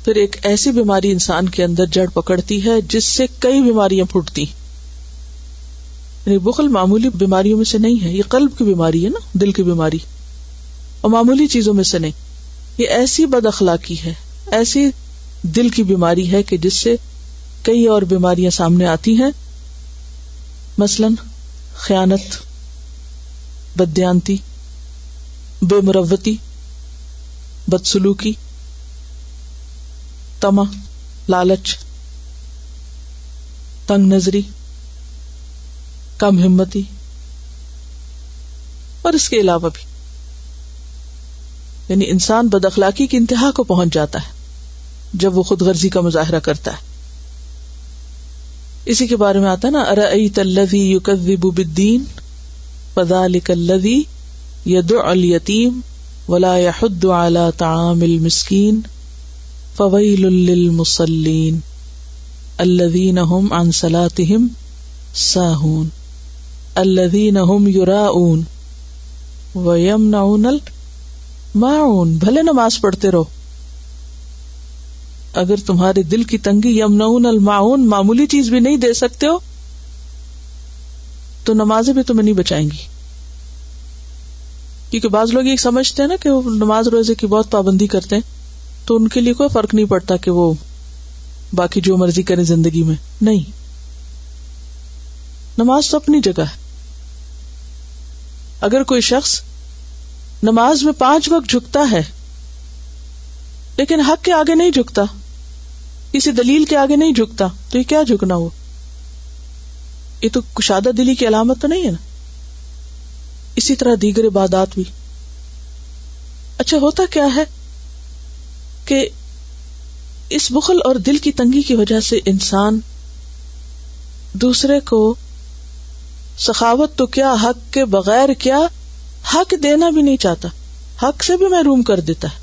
پھر ایک ایسی بیماری انسان کے اندر جڑ پکڑتی ہے جس سے کئی بیماریاں پھوٹتی. یعنی بخل معمولی بیماریوں میں سے نہیں ہے, یہ قلب کی بیماری ہے نا, دل کی بیماری, اور معمولی چیزوں میں سے نہیں. یہ ایسی بد اخلاقی ہے, ایسی دل کی بیماری ہے کہ جس سے کئی اور بیماریاں سامنے آتی ہیں. مثلاً خیانت, بددیانتی، بے مروتی، بدسلوکی، طمع، لالچ، تنگ نظری، کم ہمتی، اور اس کے علاوہ بھی. یعنی انسان بد اخلاقی کی انتہا کو پہنچ جاتا ہے جب وہ خود غرضی کا مظاہرہ کرتا ہے. اسی کے بارے میں آتا ہے نا، ارأیت الذی یکذب بالدین فذلک الذی یدع الیتیم ولا یحض علی طعام المسکین فویل للمصلین الذین هم عن صلاتهم ساہون الذین هم یراؤون ویمنعون الماعون. بھلے نماز پڑھتے رہو، اگر تمہارے دل کی تنگی یمنعون الماعون، معمولی چیز بھی نہیں دے سکتے ہو، تو نمازیں بھی تمہیں نہیں بچائیں گی. کیونکہ بعض لوگ یہ سمجھتے ہیں نا کہ وہ نماز روزے کی بہت پابندی کرتے ہیں تو ان کے لیے کوئی فرق نہیں پڑتا کہ وہ باقی جو مرضی کریں زندگی میں. نہیں، نماز تو اپنی جگہ ہے. اگر کوئی شخص نماز میں 5 وقت جھکتا ہے لیکن حق کے آگے نہیں جھکتا، کسی دلیل کے آگے نہیں جھکتا، تو یہ کیا جھکنا ہو؟ یہ تو کشادہ دلی کی علامت تو نہیں ہے نا. اسی طرح دیگر عبادات بھی. اچھا، ہوتا کیا ہے کہ اس بخل اور دل کی تنگی کی وجہ سے انسان دوسرے کو سخاوت تو کیا، حق کے بغیر کیا، حق دینا بھی نہیں چاہتا، حق سے بھی محروم کر دیتا ہے.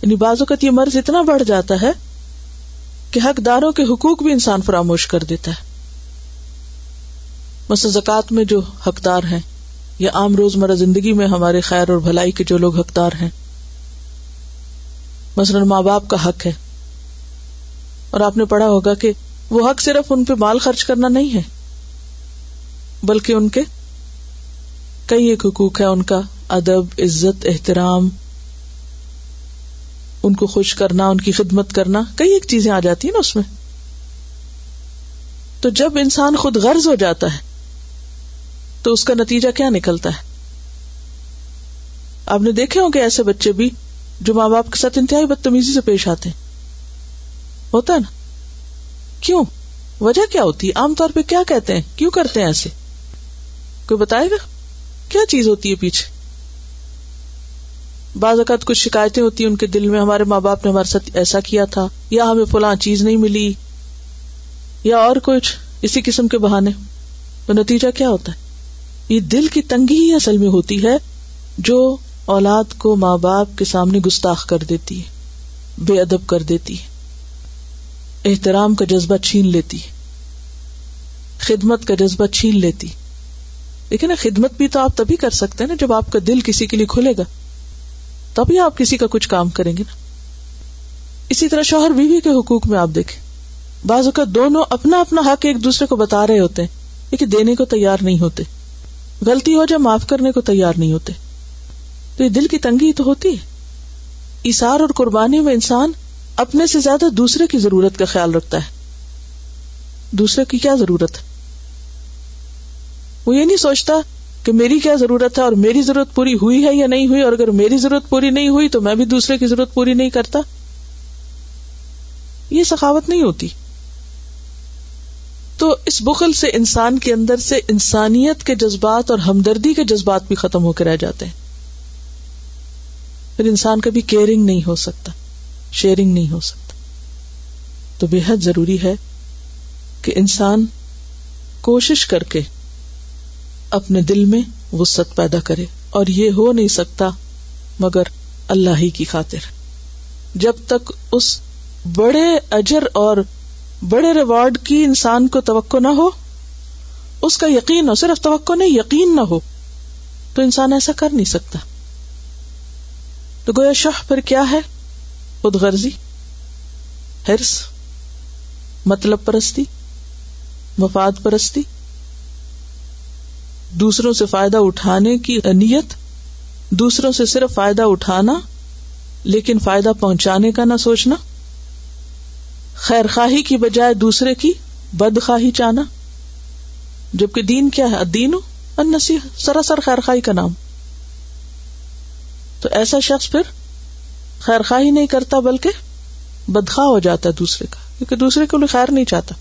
یعنی بعض اوقات یہ مرض اتنا بڑھ جاتا ہے کہ حقداروں کے حقوق بھی انسان فراموش کر دیتا ہے. مثلا زکوٰۃ میں جو حقدار ہیں، یا عام روزمرہ زندگی میں ہمارے خیر اور بھلائی کے جو لوگ حقدار ہیں، مثلا ماں باپ کا حق ہے، اور آپ نے پڑھا ہوگا کہ وہ حق صرف ان پہ مال خرچ کرنا نہیں ہے، بلکہ ان کے کئی ایک حقوق ہے. ان کا ادب، عزت، احترام، ان کو خوش کرنا، ان کی خدمت کرنا، کئی ایک چیزیں آ جاتی ہیں نا اس میں. تو جب انسان خود غرض ہو جاتا ہے تو اس کا نتیجہ کیا نکلتا ہے؟ آپ نے دیکھے ہوں کہ ایسے بچے بھی جو ماں باپ کے ساتھ انتہائی بدتمیزی سے پیش آتے ہیں. ہوتا ہے نا؟ کیوں؟ وجہ کیا ہوتی ہے؟ عام طور پہ کیا کہتے ہیں، کیوں کرتے ہیں ایسے؟ کوئی بتائے گا کیا چیز ہوتی ہے پیچھے؟ بعض اوقات کچھ شکایتیں ہوتی ہیں ان کے دل میں، ہمارے ماں باپ نے ہمارے ساتھ ایسا کیا تھا، یا ہمیں فلاں چیز نہیں ملی، یا اور کچھ اسی قسم کے بہانے. تو نتیجہ کیا ہوتا ہے؟ یہ دل کی تنگی ہی اصل میں ہوتی ہے جو اولاد کو ماں باپ کے سامنے گستاخ کر دیتی ہے، بے ادب کر دیتی ہے، احترام کا جذبہ چھین لیتی ہے، خدمت کا جذبہ چھین لیتی. لیکن خدمت بھی تو آپ تبھی کر سکتے ہیں نا جب آپ کا دل کسی کے لیے کھلے گا، تبھی آپ کسی کا کچھ کام کریں گے نا. اسی طرح شوہر بیوی کے حقوق میں آپ دیکھیں، بعض اوقات دونوں اپنا اپنا حق ایک دوسرے کو بتا رہے ہوتے ہیں لیکن دینے کو تیار نہیں ہوتے، غلطی ہو جائے معاف کرنے کو تیار نہیں ہوتے. تو یہ دل کی تنگی تو ہوتی ہے. ایثار اور قربانی میں انسان اپنے سے زیادہ دوسرے کی ضرورت کا خیال رکھتا ہے. دوسرے کی کیا ضرورت ہے؟ وہ یہ نہیں سوچتا کہ میری کیا ضرورت ہے اور میری ضرورت پوری ہوئی ہے یا نہیں ہوئی، اور اگر میری ضرورت پوری نہیں ہوئی تو میں بھی دوسرے کی ضرورت پوری نہیں کرتا. یہ سخاوت نہیں ہوتی. تو اس بخل سے انسان کے اندر سے انسانیت کے جذبات اور ہمدردی کے جذبات بھی ختم ہو کے رہ جاتے ہیں. پھر انسان کبھی کیئرنگ نہیں ہو سکتا، شیئرنگ نہیں ہو سکتا. تو بے حد ضروری ہے کہ انسان کوشش کر کے اپنے دل میں وسعت پیدا کرے، اور یہ ہو نہیں سکتا مگر اللہ ہی کی خاطر. جب تک اس بڑے اجر اور بڑے ریوارڈ کی انسان کو توقع نہ ہو، اس کا یقین ہو، صرف توقع نہیں یقین نہ ہو، تو انسان ایسا کر نہیں سکتا. تو گویا شح پھر کیا ہے؟ خود غرضی، حرص، مطلب پرستی، مفاد پرستی، دوسروں سے فائدہ اٹھانے کی نیت، دوسروں سے صرف فائدہ اٹھانا لیکن فائدہ پہنچانے کا نہ سوچنا، خیر خواہی کی بجائے دوسرے کی بدخواہی چاہنا. جبکہ دین کیا ہے؟ الدین النصیحہ، سراسر خیر خواہی کا نام. تو ایسا شخص پھر خیر خواہی نہیں کرتا بلکہ بدخواہ ہو جاتا ہے دوسرے کا، کیونکہ دوسرے کو خیر نہیں چاہتا.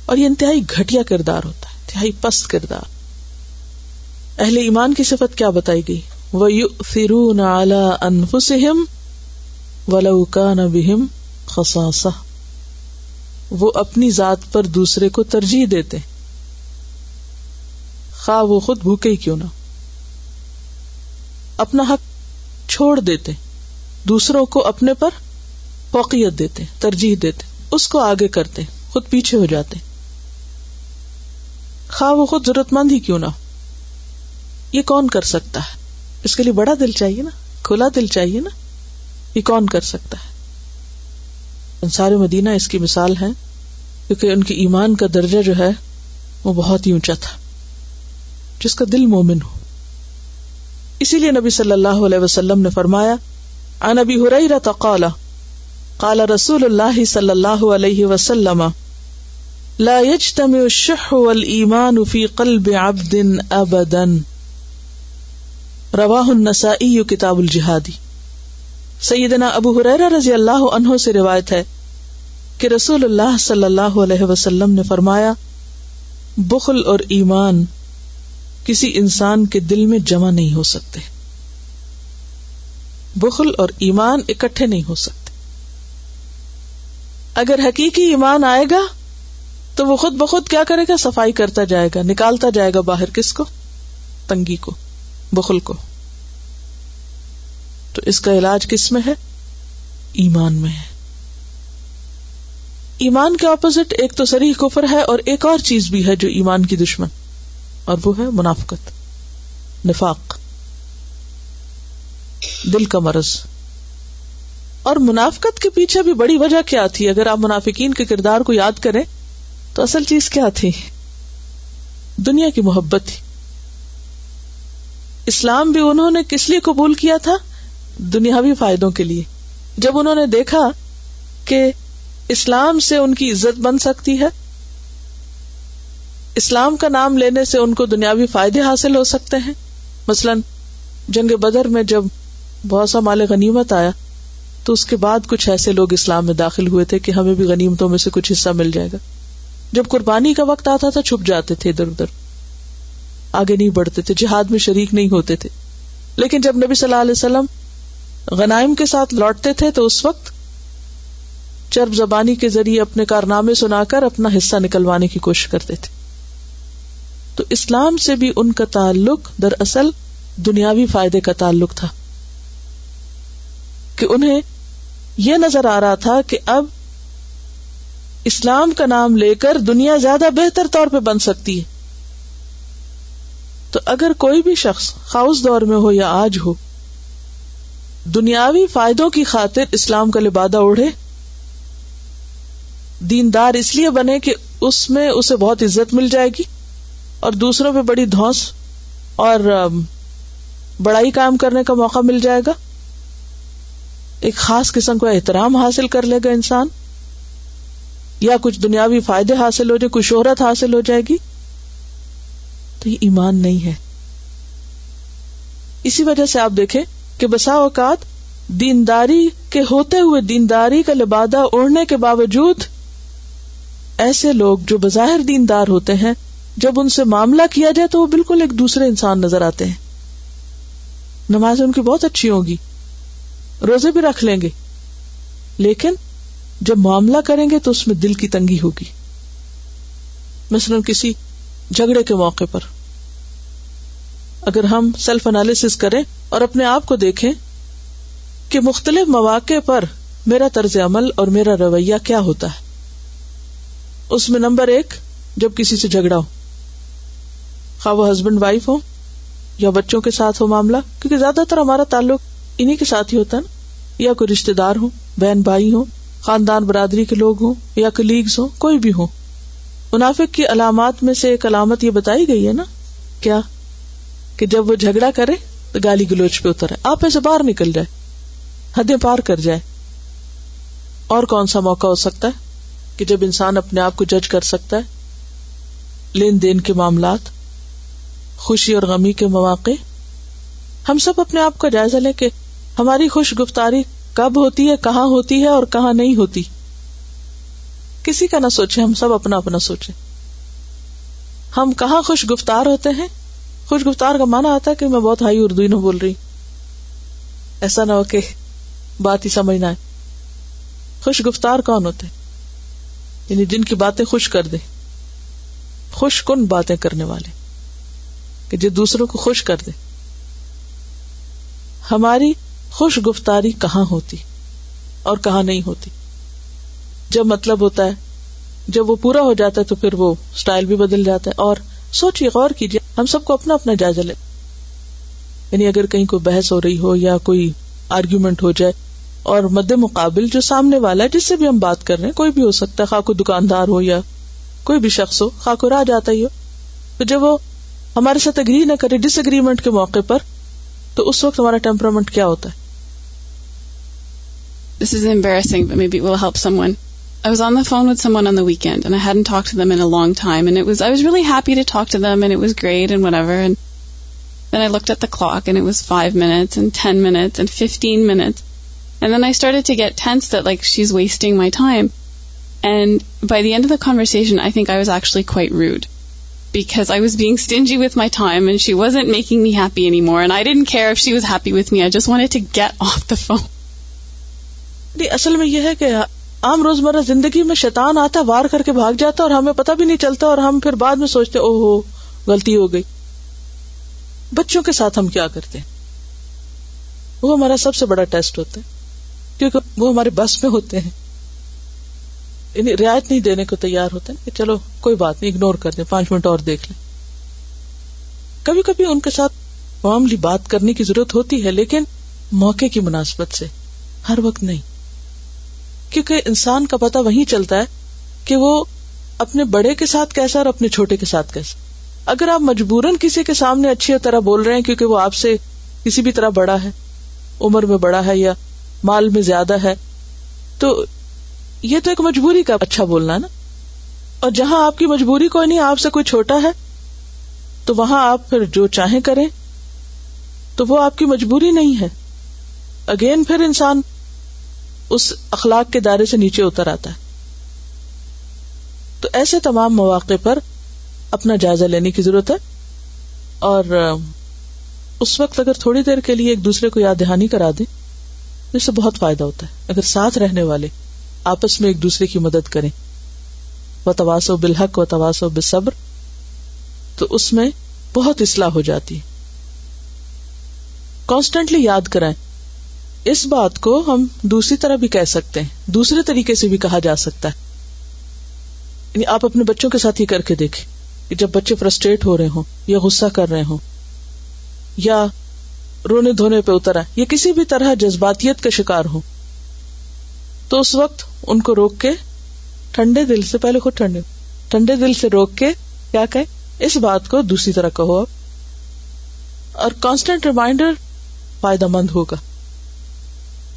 اور یہ انتہائی گھٹیا کردار ہوتا ہے، انتہائی پست کردار. اہل ایمان کی صفت کیا بتائی گئی؟ وَيُؤْثِرُونَ عَلَىٰ أَنفُسِهِمْ وَلَوْ كَانَ بِهِمْ خَصَاصَةٌ، وہ اپنی ذات پر دوسرے کو ترجیح دیتے خواہ وہ خود بھوکے ہی کیوں نہ. اپنا حق چھوڑ دیتے، دوسروں کو اپنے پر فوقیت دیتے، ترجیح دیتے، اس کو آگے کرتے، خود پیچھے ہو جاتے، خواہ وہ خود ضرورت مند ہی کیوں نہ. یہ کون کر سکتا ہے؟ اس کے لیے بڑا دل چاہیے نا، کھلا دل چاہیے نا. یہ کون کر سکتا ہے؟ انصار مدینہ اس کی مثال ہے، کیونکہ ان کی ایمان کا درجہ جو ہے وہ بہت ہی اونچا تھا، جس کا دل مومن ہو. اسی لیے نبی صلی اللہ علیہ وسلم نے فرمایا، عن ابی ہریرہ قال قال رسول اللہ صلی اللہ علیہ وسلم لا يجتمع الشح والایمان فی قلب عبد ابدا. رواہ النسائی کتاب الجہاد. سیدنا ابو ہریرہ رضی اللہ عنہ سے روایت ہے کہ رسول اللہ صلی اللہ علیہ وسلم نے فرمایا، بخل اور ایمان کسی انسان کے دل میں جمع نہیں ہو سکتے. بخل اور ایمان اکٹھے نہیں ہو سکتے. اگر حقیقی ایمان آئے گا تو وہ خود بخود کیا کرے گا؟ صفائی کرتا جائے گا، نکالتا جائے گا باہر. کس کو؟ تنگی کو، بخل کو. تو اس کا علاج کس میں ہے؟ ایمان میں ہے. ایمان کے اپوزٹ ایک تو صریح کفر ہے، اور ایک اور چیز بھی ہے جو ایمان کی دشمن، اور وہ ہے منافقت، نفاق، دل کا مرض. اور منافقت کے پیچھے بھی بڑی وجہ کیا تھی؟ اگر آپ منافقین کے کردار کو یاد کریں تو اصل چیز کیا تھی؟ دنیا کی محبت تھی. اسلام بھی انہوں نے کس لیے قبول کیا تھا؟ دنیاوی فائدوں کے لیے. جب انہوں نے دیکھا کہ اسلام سے ان کی عزت بن سکتی ہے، اسلام کا نام لینے سے ان کو دنیاوی فائدے حاصل ہو سکتے ہیں. مثلا جنگ بدر میں جب بہت سا مال غنیمت آیا تو اس کے بعد کچھ ایسے لوگ اسلام میں داخل ہوئے تھے کہ ہمیں بھی غنیمتوں میں سے کچھ حصہ مل جائے گا. جب قربانی کا وقت آتا تھا چھپ جاتے تھے ادھر ادھر، آگے نہیں بڑھتے تھے، جہاد میں شریک نہیں ہوتے تھے. لیکن جب نبی صلی اللہ علیہ وسلم غنائم کے ساتھ لوٹتے تھے تو اس وقت چرب زبانی کے ذریعے اپنے کارنامے سنا کر اپنا حصہ نکلوانے کی کوشش کرتے تھے. تو اسلام سے بھی ان کا تعلق دراصل دنیاوی فائدے کا تعلق تھا، کہ انہیں یہ نظر آ رہا تھا کہ اب اسلام کا نام لے کر دنیا زیادہ بہتر طور پہ بن سکتی ہے. تو اگر کوئی بھی شخص خواہ اس دور میں ہو یا آج ہو دنیاوی فائدوں کی خاطر اسلام کا لبادہ اوڑھے، دیندار اس لیے بنے کہ اس میں اسے بہت عزت مل جائے گی اور دوسروں پہ بڑی دھونس اور بڑائی قائم کرنے کا موقع مل جائے گا، ایک خاص قسم کا احترام حاصل کر لے گا انسان، یا کچھ دنیاوی فائدے حاصل ہو جائے، کوئی شہرت حاصل ہو جائے گی، تو یہ ایمان نہیں ہے. اسی وجہ سے آپ دیکھیں کہ بسا اوقات دینداری کے ہوتے ہوئے دینداری کا لبادہ اوڑھنے کے باوجود ایسے لوگ جو بظاہر دیندار ہوتے ہیں، جب ان سے معاملہ کیا جائے تو وہ بالکل ایک دوسرے انسان نظر آتے ہیں. نماز ان کی بہت اچھی ہوگی، روزے بھی رکھ لیں گے، لیکن جب معاملہ کریں گے تو اس میں دل کی تنگی ہوگی. مثلا کسی جھگڑے کے موقع پر اگر ہم سیلف انالیسس کریں اور اپنے آپ کو دیکھیں کہ مختلف مواقع پر میرا طرز عمل اور میرا رویہ کیا ہوتا ہے، اس میں نمبر 1 جب کسی سے جھگڑا ہو، خواہ وہ ہسبینڈ وائف ہو یا بچوں کے ساتھ ہو معاملہ، کیونکہ زیادہ تر ہمارا تعلق انہی کے ساتھ ہی ہوتا ہے نا، یا کوئی رشتے دار ہو، بہن بھائی ہو، خاندان برادری کے لوگ ہوں یا کلیگز ہوں، کوئی بھی ہو. منافق کی علامات میں سے ایک علامت یہ بتائی گئی ہے نا، کیا؟ کہ جب وہ جھگڑا کرے تو گالی گلوچ پہ اترے، آپ ایسے باہر نکل جائے، حدیں پار کر جائے. اور کون سا موقع ہو سکتا ہے کہ جب انسان اپنے آپ کو جج کر سکتا ہے لین دین کے معاملات، خوشی اور غمی کے مواقع. ہم سب اپنے آپ کا جائزہ لیں کہ ہماری خوش گفتاری کب ہوتی ہے، کہاں ہوتی ہے اور کہاں نہیں ہوتی. کسی کا نہ سوچیں، ہم سب اپنا اپنا سوچیں. ہم کہاں خوش گفتار ہوتے ہیں؟ خوش گفتار کا معنی آتا ہے کہ میں بہت ہائی اردو نہ بول رہی، ایسا نہ ہو کہ بات ہی سمجھ نہ آئے. خوش گفتار کون ہوتے ہیں؟ یعنی جن کی باتیں خوش کر دے، خوش کن باتیں کرنے والے، کہ جو دوسروں کو خوش کر دے. ہماری خوش گفتاری کہاں ہوتی اور کہاں نہیں ہوتی؟ جب مطلب ہوتا ہے، جب وہ پورا ہو جاتا ہے تو پھر وہ سٹائل بھی بدل جاتا ہے. اور سوچیے، غور کیجیے، ہم سب کو اپنا اپنا جائزہ لیں. یعنی اگر کہیں کوئی بحث ہو رہی ہو یا کوئی آرگیومنٹ ہو جائے اور مد مقابل جو سامنے والا ہے جس سے بھی ہم بات کر رہے ہیں، کوئی بھی ہو سکتا ہے، خواہ کوئی دکاندار ہو یا کوئی بھی شخص ہو، خواہ کوئی راہ جاتا ہی ہو، تو جب وہ ہمارے ساتھ اگری نہ کرے ڈس اگریمنٹ کے موقع پر، تو اس وقت ہمارا ٹیمپرامنٹ کیا ہوتا ہے؟ This is embarrassing, but maybe it will help someone. I was on the phone with someone on the weekend, and I hadn't talked to them in a long time, and I was really happy to talk to them, and it was great and whatever, and then I looked at the clock, and it was 5 minutes, and 10 minutes, and 15 minutes, and then I started to get tense that, like, she's wasting my time, and by the end of the conversation, I think I was actually quite rude, because I was being stingy with my time, and she wasn't making me happy anymore, and I didn't care if she was happy with me, I just wanted to get off the phone. اصل میں یہ ہے کہ عام روزمرہ زندگی میں شیطان آتا، وار کر کے بھاگ جاتا اور ہمیں پتہ بھی نہیں چلتا، اور ہم پھر بعد میں سوچتے اوہ ہو غلطی ہو گئی. بچوں کے ساتھ ہم کیا کرتے ہیں؟ وہ ہمارا سب سے بڑا ٹیسٹ ہوتا ہے، کیونکہ وہ ہمارے بس میں ہوتے ہیں، یعنی رعایت نہیں دینے کو تیار ہوتے ہیں کہ چلو کوئی بات نہیں، اگنور کر دیں، 5 منٹ اور دیکھ لیں. کبھی کبھی ان کے ساتھ معاملی بات کرنے کی ضرورت ہوتی ہے، لیکن موقع کی مناسبت سے، ہر وقت نہیں. کیونکہ انسان کا پتہ وہیں چلتا ہے کہ وہ اپنے بڑے کے ساتھ کیسا اور اپنے چھوٹے کے ساتھ کیسا. اگر آپ مجبوراً کسی کے سامنے اچھی طرح بول رہے ہیں کیونکہ وہ آپ سے کسی بھی طرح بڑا ہے، عمر میں بڑا ہے یا مال میں زیادہ ہے، تو یہ تو ایک مجبوری کا اچھا بولنا ہے نا. اور جہاں آپ کی مجبوری کوئی نہیں، آپ سے کوئی چھوٹا ہے، تو وہاں آپ پھر جو چاہیں کریں، تو وہ آپ کی مجبوری نہیں ہے. اگین پھر انسان اس اخلاق کے دائرے سے نیچے اتر آتا ہے. تو ایسے تمام مواقع پر اپنا جائزہ لینے کی ضرورت ہے. اور اس وقت اگر تھوڑی دیر کے لیے ایک دوسرے کو یاد دہانی کرا دیں تو اس سے بہت فائدہ ہوتا ہے. اگر ساتھ رہنے والے آپس میں ایک دوسرے کی مدد کریں، وتواصوا بالحق وتواصوا بالصبر، تو اس میں بہت اصلاح ہو جاتی ہے. کانسٹنٹلی یاد کرائیں. اس بات کو ہم دوسری طرح بھی کہہ سکتے ہیں، دوسرے طریقے سے بھی کہا جا سکتا ہے. یعنی آپ اپنے بچوں کے ساتھ ہی کر کے دیکھیں کہ جب بچے فرسٹریٹ ہو رہے ہوں یا غصہ کر رہے ہوں یا رونے دھونے پہ اتر آئے یا کسی بھی طرح جذباتیت کا شکار ہوں، تو اس وقت ان کو روک کے ٹھنڈے دل سے، پہلے خود ٹھنڈے دل سے روک کے کیا کہیں، اس بات کو دوسری طرح کہو. اور کانسٹنٹ ریمائنڈر فائدہ مند ہوگا.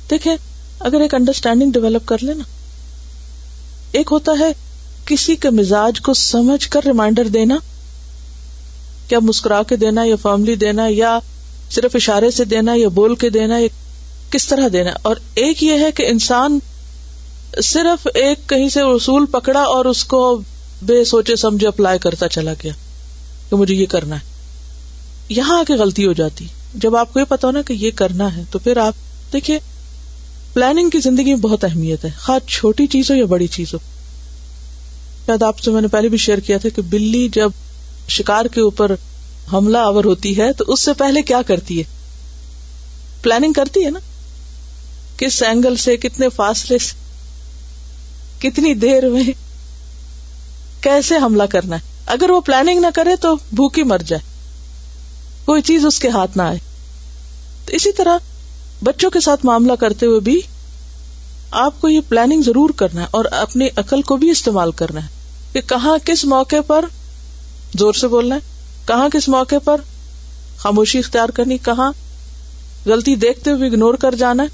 دیکھیں، اگر ایک انڈرسٹینڈنگ ڈیولپ کر لینا، ایک ہوتا ہے کسی کے مزاج کو سمجھ کر ریمائنڈر دینا، کیا مسکرا کے دینا یا فارملی دینا یا صرف اشارے سے دینا یا بول کے دینا یا کس طرح دینا. اور ایک یہ ہے کہ انسان صرف ایک کہیں سے اصول پکڑا اور اس کو بے سوچے سمجھے اپلائی کرتا چلا گیا کہ مجھے یہ کرنا ہے. یہاں آ کے غلطی ہو جاتی. جب آپ کو یہ پتا ہو نا کہ یہ کرنا ہے، تو پھر آپ دیکھیے، پلاننگ کی زندگی میں بہت اہمیت ہے، خواہ چھوٹی چیز ہو یا بڑی چیز ہو. شاید آپ سے میں نے پہلے بھی شیئر کیا تھا کہ بلی جب شکار کے اوپر حملہ آور ہوتی ہے تو اس سے پہلے کیا کرتی ہے؟ پلاننگ کرتی ہے نا، کس اینگل سے، کتنے فاصلے سے، کتنی دیر میں، کیسے حملہ کرنا ہے. اگر وہ پلاننگ نہ کرے تو بھوکی مر جائے، کوئی چیز اس کے ہاتھ نہ آئے. تو اسی طرح بچوں کے ساتھ معاملہ کرتے ہوئے بھی آپ کو یہ پلاننگ ضرور کرنا ہے اور اپنی عقل کو بھی استعمال کرنا ہے کہ کہاں کس موقع پر زور سے بولنا ہے، کہاں کس موقع پر خاموشی اختیار کرنی، کہاں غلطی دیکھتے ہوئے اگنور کر جانا ہے،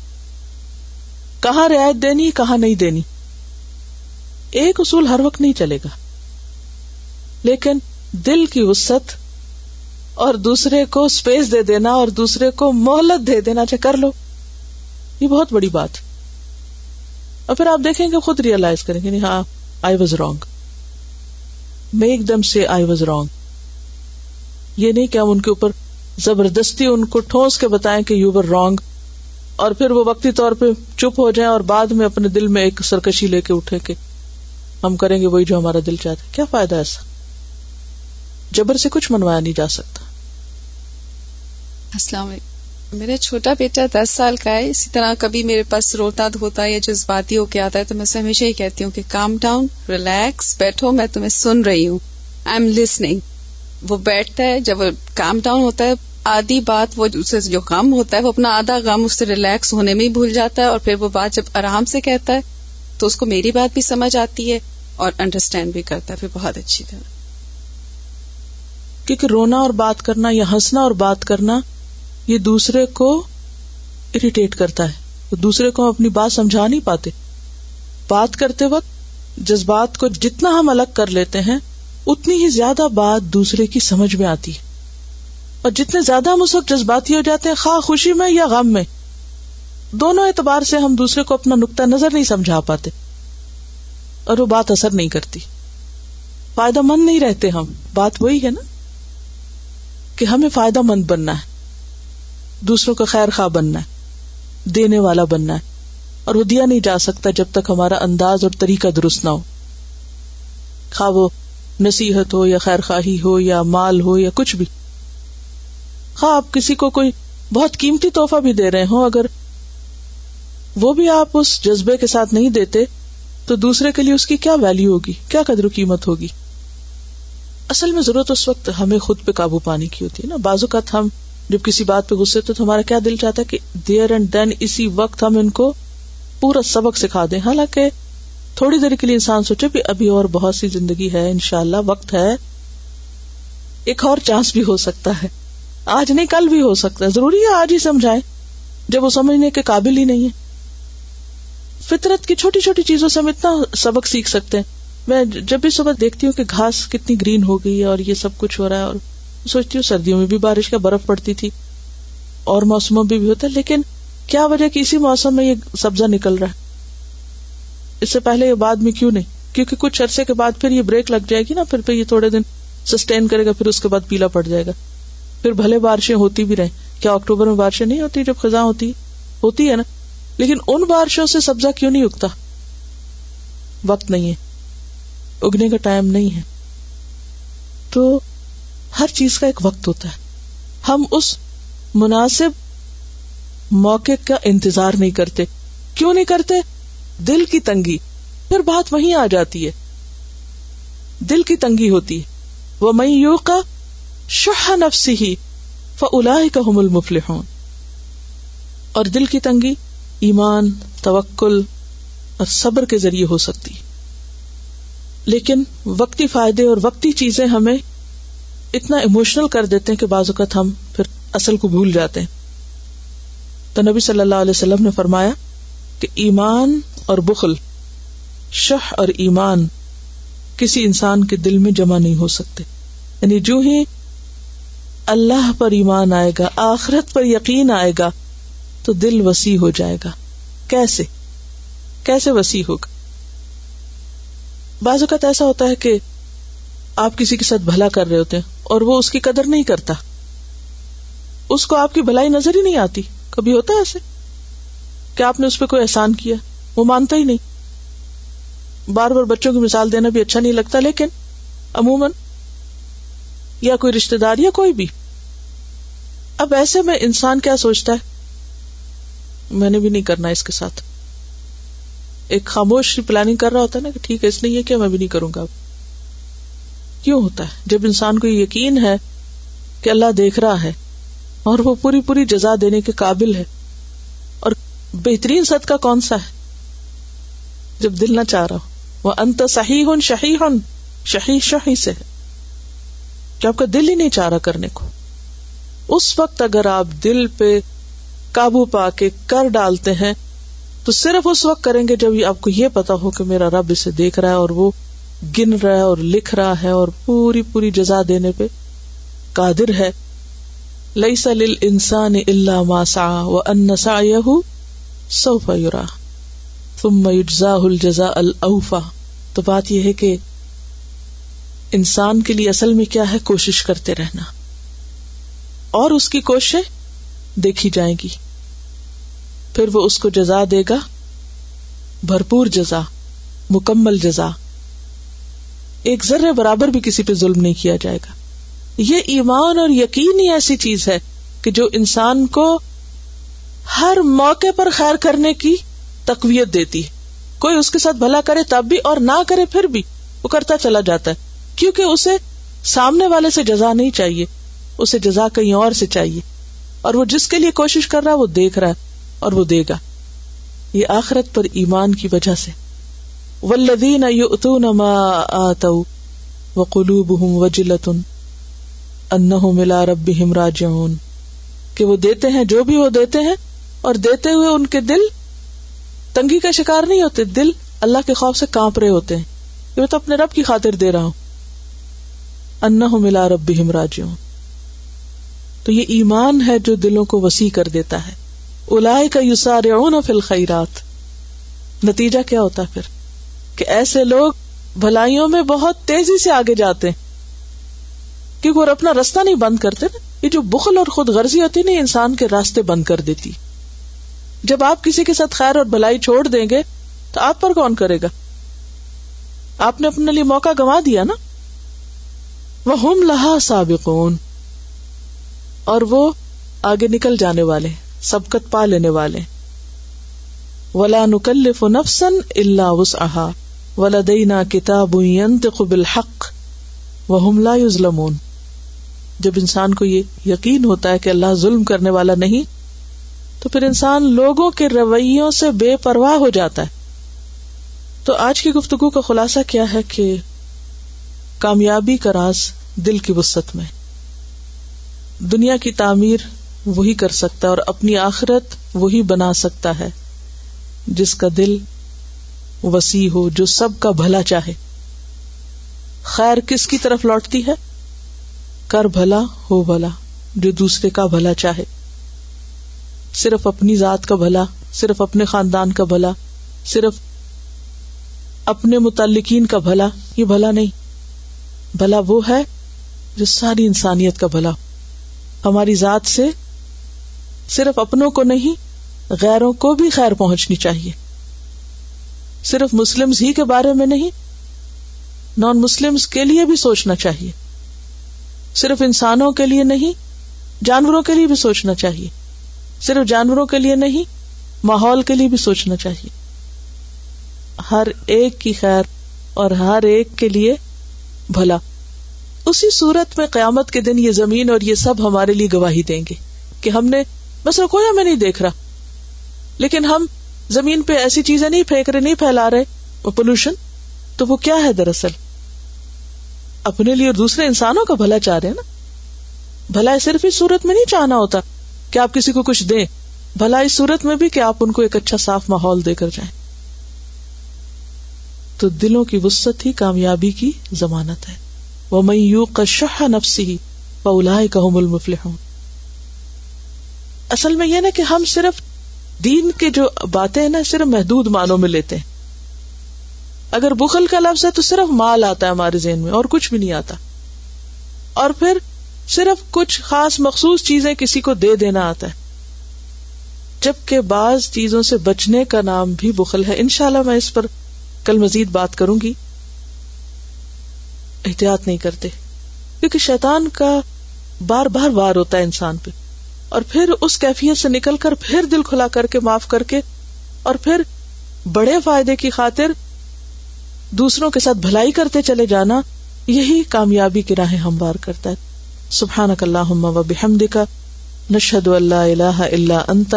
کہاں رعایت دینی، کہاں نہیں دینی. ایک اصول ہر وقت نہیں چلے گا. لیکن دل کی وسعت اور دوسرے کو اسپیس دے دینا اور دوسرے کو مہلت دے دینا، چاہے کر لو، یہ بہت بڑی بات. اور پھر آپ دیکھیں گے خود ریئلائز کریں گے ہاں I was wrong. Make them سے آئی واز رانگ. یہ نہیں کہ ہم ان کے اوپر زبردستی ان کو ٹھونس کے بتائیں کہ یو ور رانگ، اور پھر وہ وقتی طور پہ چپ ہو جائیں اور بعد میں اپنے دل میں ایک سرکشی لے کے اٹھے کہ ہم کریں گے وہی جو ہمارا دل چاہتا ہے. کیا فائدہ ایسا؟ جبر سے کچھ منوایا نہیں جا سکتا. السلام علیکم. میرا چھوٹا بیٹا 10 سال کا ہے. اسی طرح کبھی میرے پاس روتا ہوتا ہے یا جذباتی ہو کے آتا ہے تو میں اسے ہمیشہ ہی کہتی ہوں کہ کام ڈاؤن، ریلیکس، بیٹھو، میں تمہیں سن رہی ہوں، آئی ایم لسننگ. وہ بیٹھتا ہے، جب وہ کام ڈاؤن ہوتا ہے آدھی بات وہ اسے جو غم ہوتا ہے وہ اپنا آدھا غم اس سے ریلیکس ہونے میں ہی بھول جاتا ہے، اور پھر وہ بات جب آرام سے کہتا ہے تو اس کو میری بات بھی سمجھ آتی ہے اور انڈرسٹینڈ بھی کرتا ہے پھر بہت اچھی طرح. کیونکہ رونا اور بات کرنا یا ہنسنا اور بات کرنا یہ دوسرے کو اریٹیٹ کرتا ہے، دوسرے کو ہم اپنی بات سمجھا نہیں پاتے. بات کرتے وقت جذبات کو جتنا ہم الگ کر لیتے ہیں اتنی ہی زیادہ بات دوسرے کی سمجھ میں آتی ہے، اور جتنے زیادہ ہم اس وقت جذباتی ہو جاتے ہیں خواہ خوشی میں یا غم میں، دونوں اعتبار سے ہم دوسرے کو اپنا نقطہ نظر نہیں سمجھا پاتے اور وہ بات اثر نہیں کرتی، فائدہ مند نہیں رہتے ہم. بات وہی ہے نا کہ ہمیں فائدہ مند بننا ہے، دوسروں کا خیر خواہ بننا ہے، دینے والا بننا ہے، اور وہ دیا نہیں جا سکتا جب تک ہمارا انداز اور طریقہ درست نہ ہو، خواہ وہ نصیحت ہو یا خیر خواہی ہو یا مال ہو یا کچھ بھی. خواہ آپ کسی کو کوئی بہت قیمتی تحفہ بھی دے رہے ہوں، اگر وہ بھی آپ اس جذبے کے ساتھ نہیں دیتے تو دوسرے کے لیے اس کی کیا ویلیو ہوگی، کیا قدر و قیمت ہوگی. اصل میں ضرورت اس وقت ہمیں خود پہ قابو پانے کی ہوتی ہے نا. بعض اوقات ہم جب کسی بات پہ غصے تو ہمارا کیا دل چاہتا ہے کہ دیر اینڈ دین اسی وقت ہم ان کو پورا سبق سکھا دیں، حالانکہ تھوڑی دیر کے لیے انسان سوچے بھی ابھی اور بہت سی زندگی ہے، انشاءاللہ وقت ہے، ایک اور چانس بھی ہو سکتا ہے، آج نہیں کل بھی ہو سکتا ہے. ضروری ہے آج ہی سمجھائیں جب وہ سمجھنے کے قابل ہی نہیں ہے. فطرت کی چھوٹی چھوٹی چیزوں سے ہم اتنا سبق سیکھ سکتے ہیں. میں جب بھی صبح دیکھتی ہوں کہ گھاس کتنی گرین ہو گئی ہے اور یہ سب کچھ ہو رہا ہے، اور سوچتی ہوں سردیوں میں بھی بارش کا برف پڑتی تھی اور موسموں میں بھی ہوتا ہے، لیکن کیا وجہ کہ اسی موسم میں یہ سبزہ نکل رہا ہے، اس سے پہلے بعد میں کیوں نہیں؟ کیونکہ کچھ عرصے کے بعد پھر یہ بریک لگ جائے گی نا، پھر یہ تھوڑے دن سسٹین کرے گا، پھر اس کے بعد پیلا پڑ جائے گا. پھر بھلے بارشیں ہوتی بھی رہیں، کیا اکتوبر میں بارشیں نہیں ہوتی جب خزاں ہوتی ہے نا، لیکن ان بارشوں سے سبزہ کیوں نہیں اگتا؟ وقت نہیں ہے، اگنے کا ٹائم نہیں ہے. تو ہر چیز کا ایک وقت ہوتا ہے. ہم اس مناسب موقع کا انتظار نہیں کرتے. کیوں نہیں کرتے؟ دل کی تنگی. پھر بات وہیں آ جاتی ہے، دل کی تنگی ہوتی ہے. وَمَن يُوقَ شُحَّ نَفْسِهِ فَأُولَٰئِكَ هُمُ الْمُفْلِحُونَ. اور دل کی تنگی ایمان، توکل اور صبر کے ذریعے ہو سکتی ہے. لیکن وقتی فائدے اور وقتی چیزیں ہمیں اتنا ایموشنل کر دیتے ہیں کہ بعض اوقات ہم پھر اصل کو بھول جاتے ہیں. تو نبی صلی اللہ علیہ وسلم نے فرمایا کہ ایمان اور بخل، شح اور ایمان کسی انسان کے دل میں جمع نہیں ہو سکتے. یعنی جو ہی اللہ پر ایمان آئے گا، آخرت پر یقین آئے گا تو دل وسیع ہو جائے گا. کیسے وسیع ہوگا؟ بعض اوقات ایسا ہوتا ہے کہ آپ کسی کے ساتھ بھلا کر رہے ہوتے ہیں اور وہ اس کی قدر نہیں کرتا، اس کو آپ کی بھلائی نظر ہی نہیں آتی. کبھی ہوتا ہے ایسے کہ آپ نے اس پہ کوئی احسان کیا، وہ مانتا ہی نہیں. بار بار بچوں کی مثال دینا بھی اچھا نہیں لگتا، لیکن عموماً یا کوئی رشتہ دار یا کوئی بھی. اب ایسے میں انسان کیا سوچتا ہے، میں نے بھی نہیں کرنا اس کے ساتھ. ایک خاموش پلاننگ کر رہا ہوتا ہے نا کہ ٹھیک ہے اس نے یہ کیا، میں بھی نہیں کروں گا. کیوں ہوتا ہے؟ جب انسان کو یقین ہے کہ اللہ دیکھ رہا ہے اور وہ پوری جزا دینے کے قابل ہے. اور بہترین صدقہ کون سا ہے؟ جب دل نہ چاہ رہا ہو. وَأَنْتَ صَحِيحٌ شَحِيحٌ، شحیح شحیح سے ہے کہ آپ کا دل ہی نہیں چاہ رہا کرنے کو. اس وقت اگر آپ دل پہ قابو پا کے کر ڈالتے ہیں تو صرف اس وقت کریں گے جب آپ کو یہ پتا ہو کہ میرا رب اسے دیکھ رہا ہے اور وہ گن رہا ہے اور لکھ رہا ہے اور پوری پوری جزا دینے پہ قادر ہے. لیس للانسان الا ما سعى وان سعيه سوف يرى ثم يجزاه الجزاء الاوفى. تو بات یہ ہے کہ انسان کے لیے اصل میں کیا ہے؟ کوشش کرتے رہنا، اور اس کی کوششیں دیکھی جائیں گی، پھر وہ اس کو جزا دے گا، بھرپور جزا، مکمل جزا. ایک ذرے برابر بھی کسی پہ ظلم نہیں کیا جائے گا. یہ ایمان اور یقین ہی ایسی چیز ہے کہ جو انسان کو ہر موقع پر خیر کرنے کی تقویت دیتی ہے. کوئی اس کے ساتھ بھلا کرے تب بھی اور نہ کرے پھر بھی وہ کرتا چلا جاتا ہے، کیونکہ اسے سامنے والے سے جزا نہیں چاہیے، اسے جزا کہیں اور سے چاہیے، اور وہ جس کے لیے کوشش کر رہا ہے وہ دیکھ رہا ہے اور وہ دے گا. یہ آخرت پر ایمان کی وجہ سے. والذین یؤتون ما آتوا وقلوبهم وجلۃ انہم الی ربہم راجعون، کہ وہ دیتے ہیں جو بھی وہ دیتے ہیں، اور دیتے ہوئے ان کے دل تنگی کا شکار نہیں ہوتے، دل اللہ کے خوف سے کانپ رہے ہوتے ہیں کہ میں تو اپنے رب کی خاطر دے رہا ہوں. انہم الی ربہم راجعون. تو یہ ایمان ہے جو دلوں کو وسیع کر دیتا ہے. اولئک یسارعون فی الخیرات. نتیجہ کیا ہوتا ہے پھر؟ کہ ایسے لوگ بھلائیوں میں بہت تیزی سے آگے جاتے ہیں، کیونکہ وہ اپنا راستہ نہیں بند کرتے نا. یہ جو بخل اور خود غرضی ہوتی نا، انسان کے راستے بند کر دیتی. جب آپ کسی کے ساتھ خیر اور بھلائی چھوڑ دیں گے تو آپ پر کون کرے گا؟ آپ نے اپنے لیے موقع گنوا دیا نا. وَهُمْ لَهَا سَابِقُونَ. اور وہ آگے نکل جانے والے، سبقت پا لینے والے. وَلَا نُكَلِّفُ نَفْسًا إِلَّا وُسْعَهَا وَلَدَيْنَا كِتَابٌ يَنطِقُ بِالْحَقِّ وَهُمْ لَا يُظْلَمُونَ. جب انسان کو یہ یقین ہوتا ہے کہ اللہ ظلم کرنے والا نہیں، تو پھر انسان لوگوں کے رویوں سے بے پرواہ ہو جاتا ہے. تو آج کی گفتگو کا خلاصہ کیا ہے کہ کامیابی کا راز دل کی وسعت میں. دنیا کی تعمیر وہی کر سکتا ہے اور اپنی آخرت وہی بنا سکتا ہے جس کا دل وسیع ہو، جو سب کا بھلا چاہے. خیر کس کی طرف لوٹتی ہے؟ کر بھلا ہو بھلا، جو دوسرے کا بھلا چاہے. صرف اپنی ذات کا بھلا، صرف اپنے خاندان کا بھلا، صرف اپنے متعلقین کا بھلا، یہ بھلا نہیں. بھلا وہ ہے جو ساری انسانیت کا بھلا. ہماری ذات سے صرف اپنوں کو نہیں، غیروں کو بھی خیر پہنچنی چاہیے. صرف مسلمز ہی کے بارے میں نہیں، نان مسلمز کے لیے بھی سوچنا چاہیے. صرف انسانوں کے لیے نہیں، جانوروں کے لیے بھی سوچنا چاہیے. صرف جانوروں کے لیے نہیں، ماحول کے لیے بھی سوچنا چاہیے. ہر ایک کی خیر اور ہر ایک کے لیے بھلا. اسی صورت میں قیامت کے دن یہ زمین اور یہ سب ہمارے لیے گواہی دیں گے کہ ہم نے بس کوئی ہمیں نہیں دیکھ رہا، لیکن ہم زمین پہ ایسی چیزیں نہیں پھینک رہے، نہیں پھیلا رہے، وہ پولوشن. تو وہ کیا ہے؟ دراصل اپنے لیے اور دوسرے انسانوں کا بھلا چاہ رہے ہیں نا. بھلا صرف اس صورت میں نہیں چاہنا ہوتا کہ آپ کسی کو کچھ دیں، بھلا اس صورت میں بھی کہ آپ ان کو ایک اچھا صاف ماحول دے کر جائیں. تو دلوں کی وسعت ہی کامیابی کی ضمانت ہے. وَمَن يُوقَ شُحَّ نَفْسِهِ فَأُولَٰئِكَ هُمُ الْمُفْلِحُونَ. اصل میں یہ نا کہ ہم صرف دین کے جو باتیں ہیں نا صرف محدود معنوں میں لیتے ہیں. اگر بخل کا لفظ ہے تو صرف مال آتا ہے ہمارے ذہن میں اور کچھ بھی نہیں آتا، اور پھر صرف کچھ خاص مخصوص چیزیں کسی کو دے دینا آتا ہے، جبکہ بعض چیزوں سے بچنے کا نام بھی بخل ہے. انشاءاللہ میں اس پر کل مزید بات کروں گی. احتیاط نہیں کرتے کیونکہ شیطان کا بار بار وار ہوتا ہے انسان پہ، اور پھر اس کیفیت سے نکل کر پھر دل کھلا کر کے معاف کر کے اور پھر بڑے فائدے کی خاطر دوسروں کے ساتھ بھلائی کرتے چلے جانا، یہی کامیابی کی راہیں ہموار کرتا ہے. سبحانک اللہم و بحمدک نشہد ان لا الہ الا انت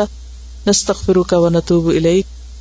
نستغفرک و نتوب الیک.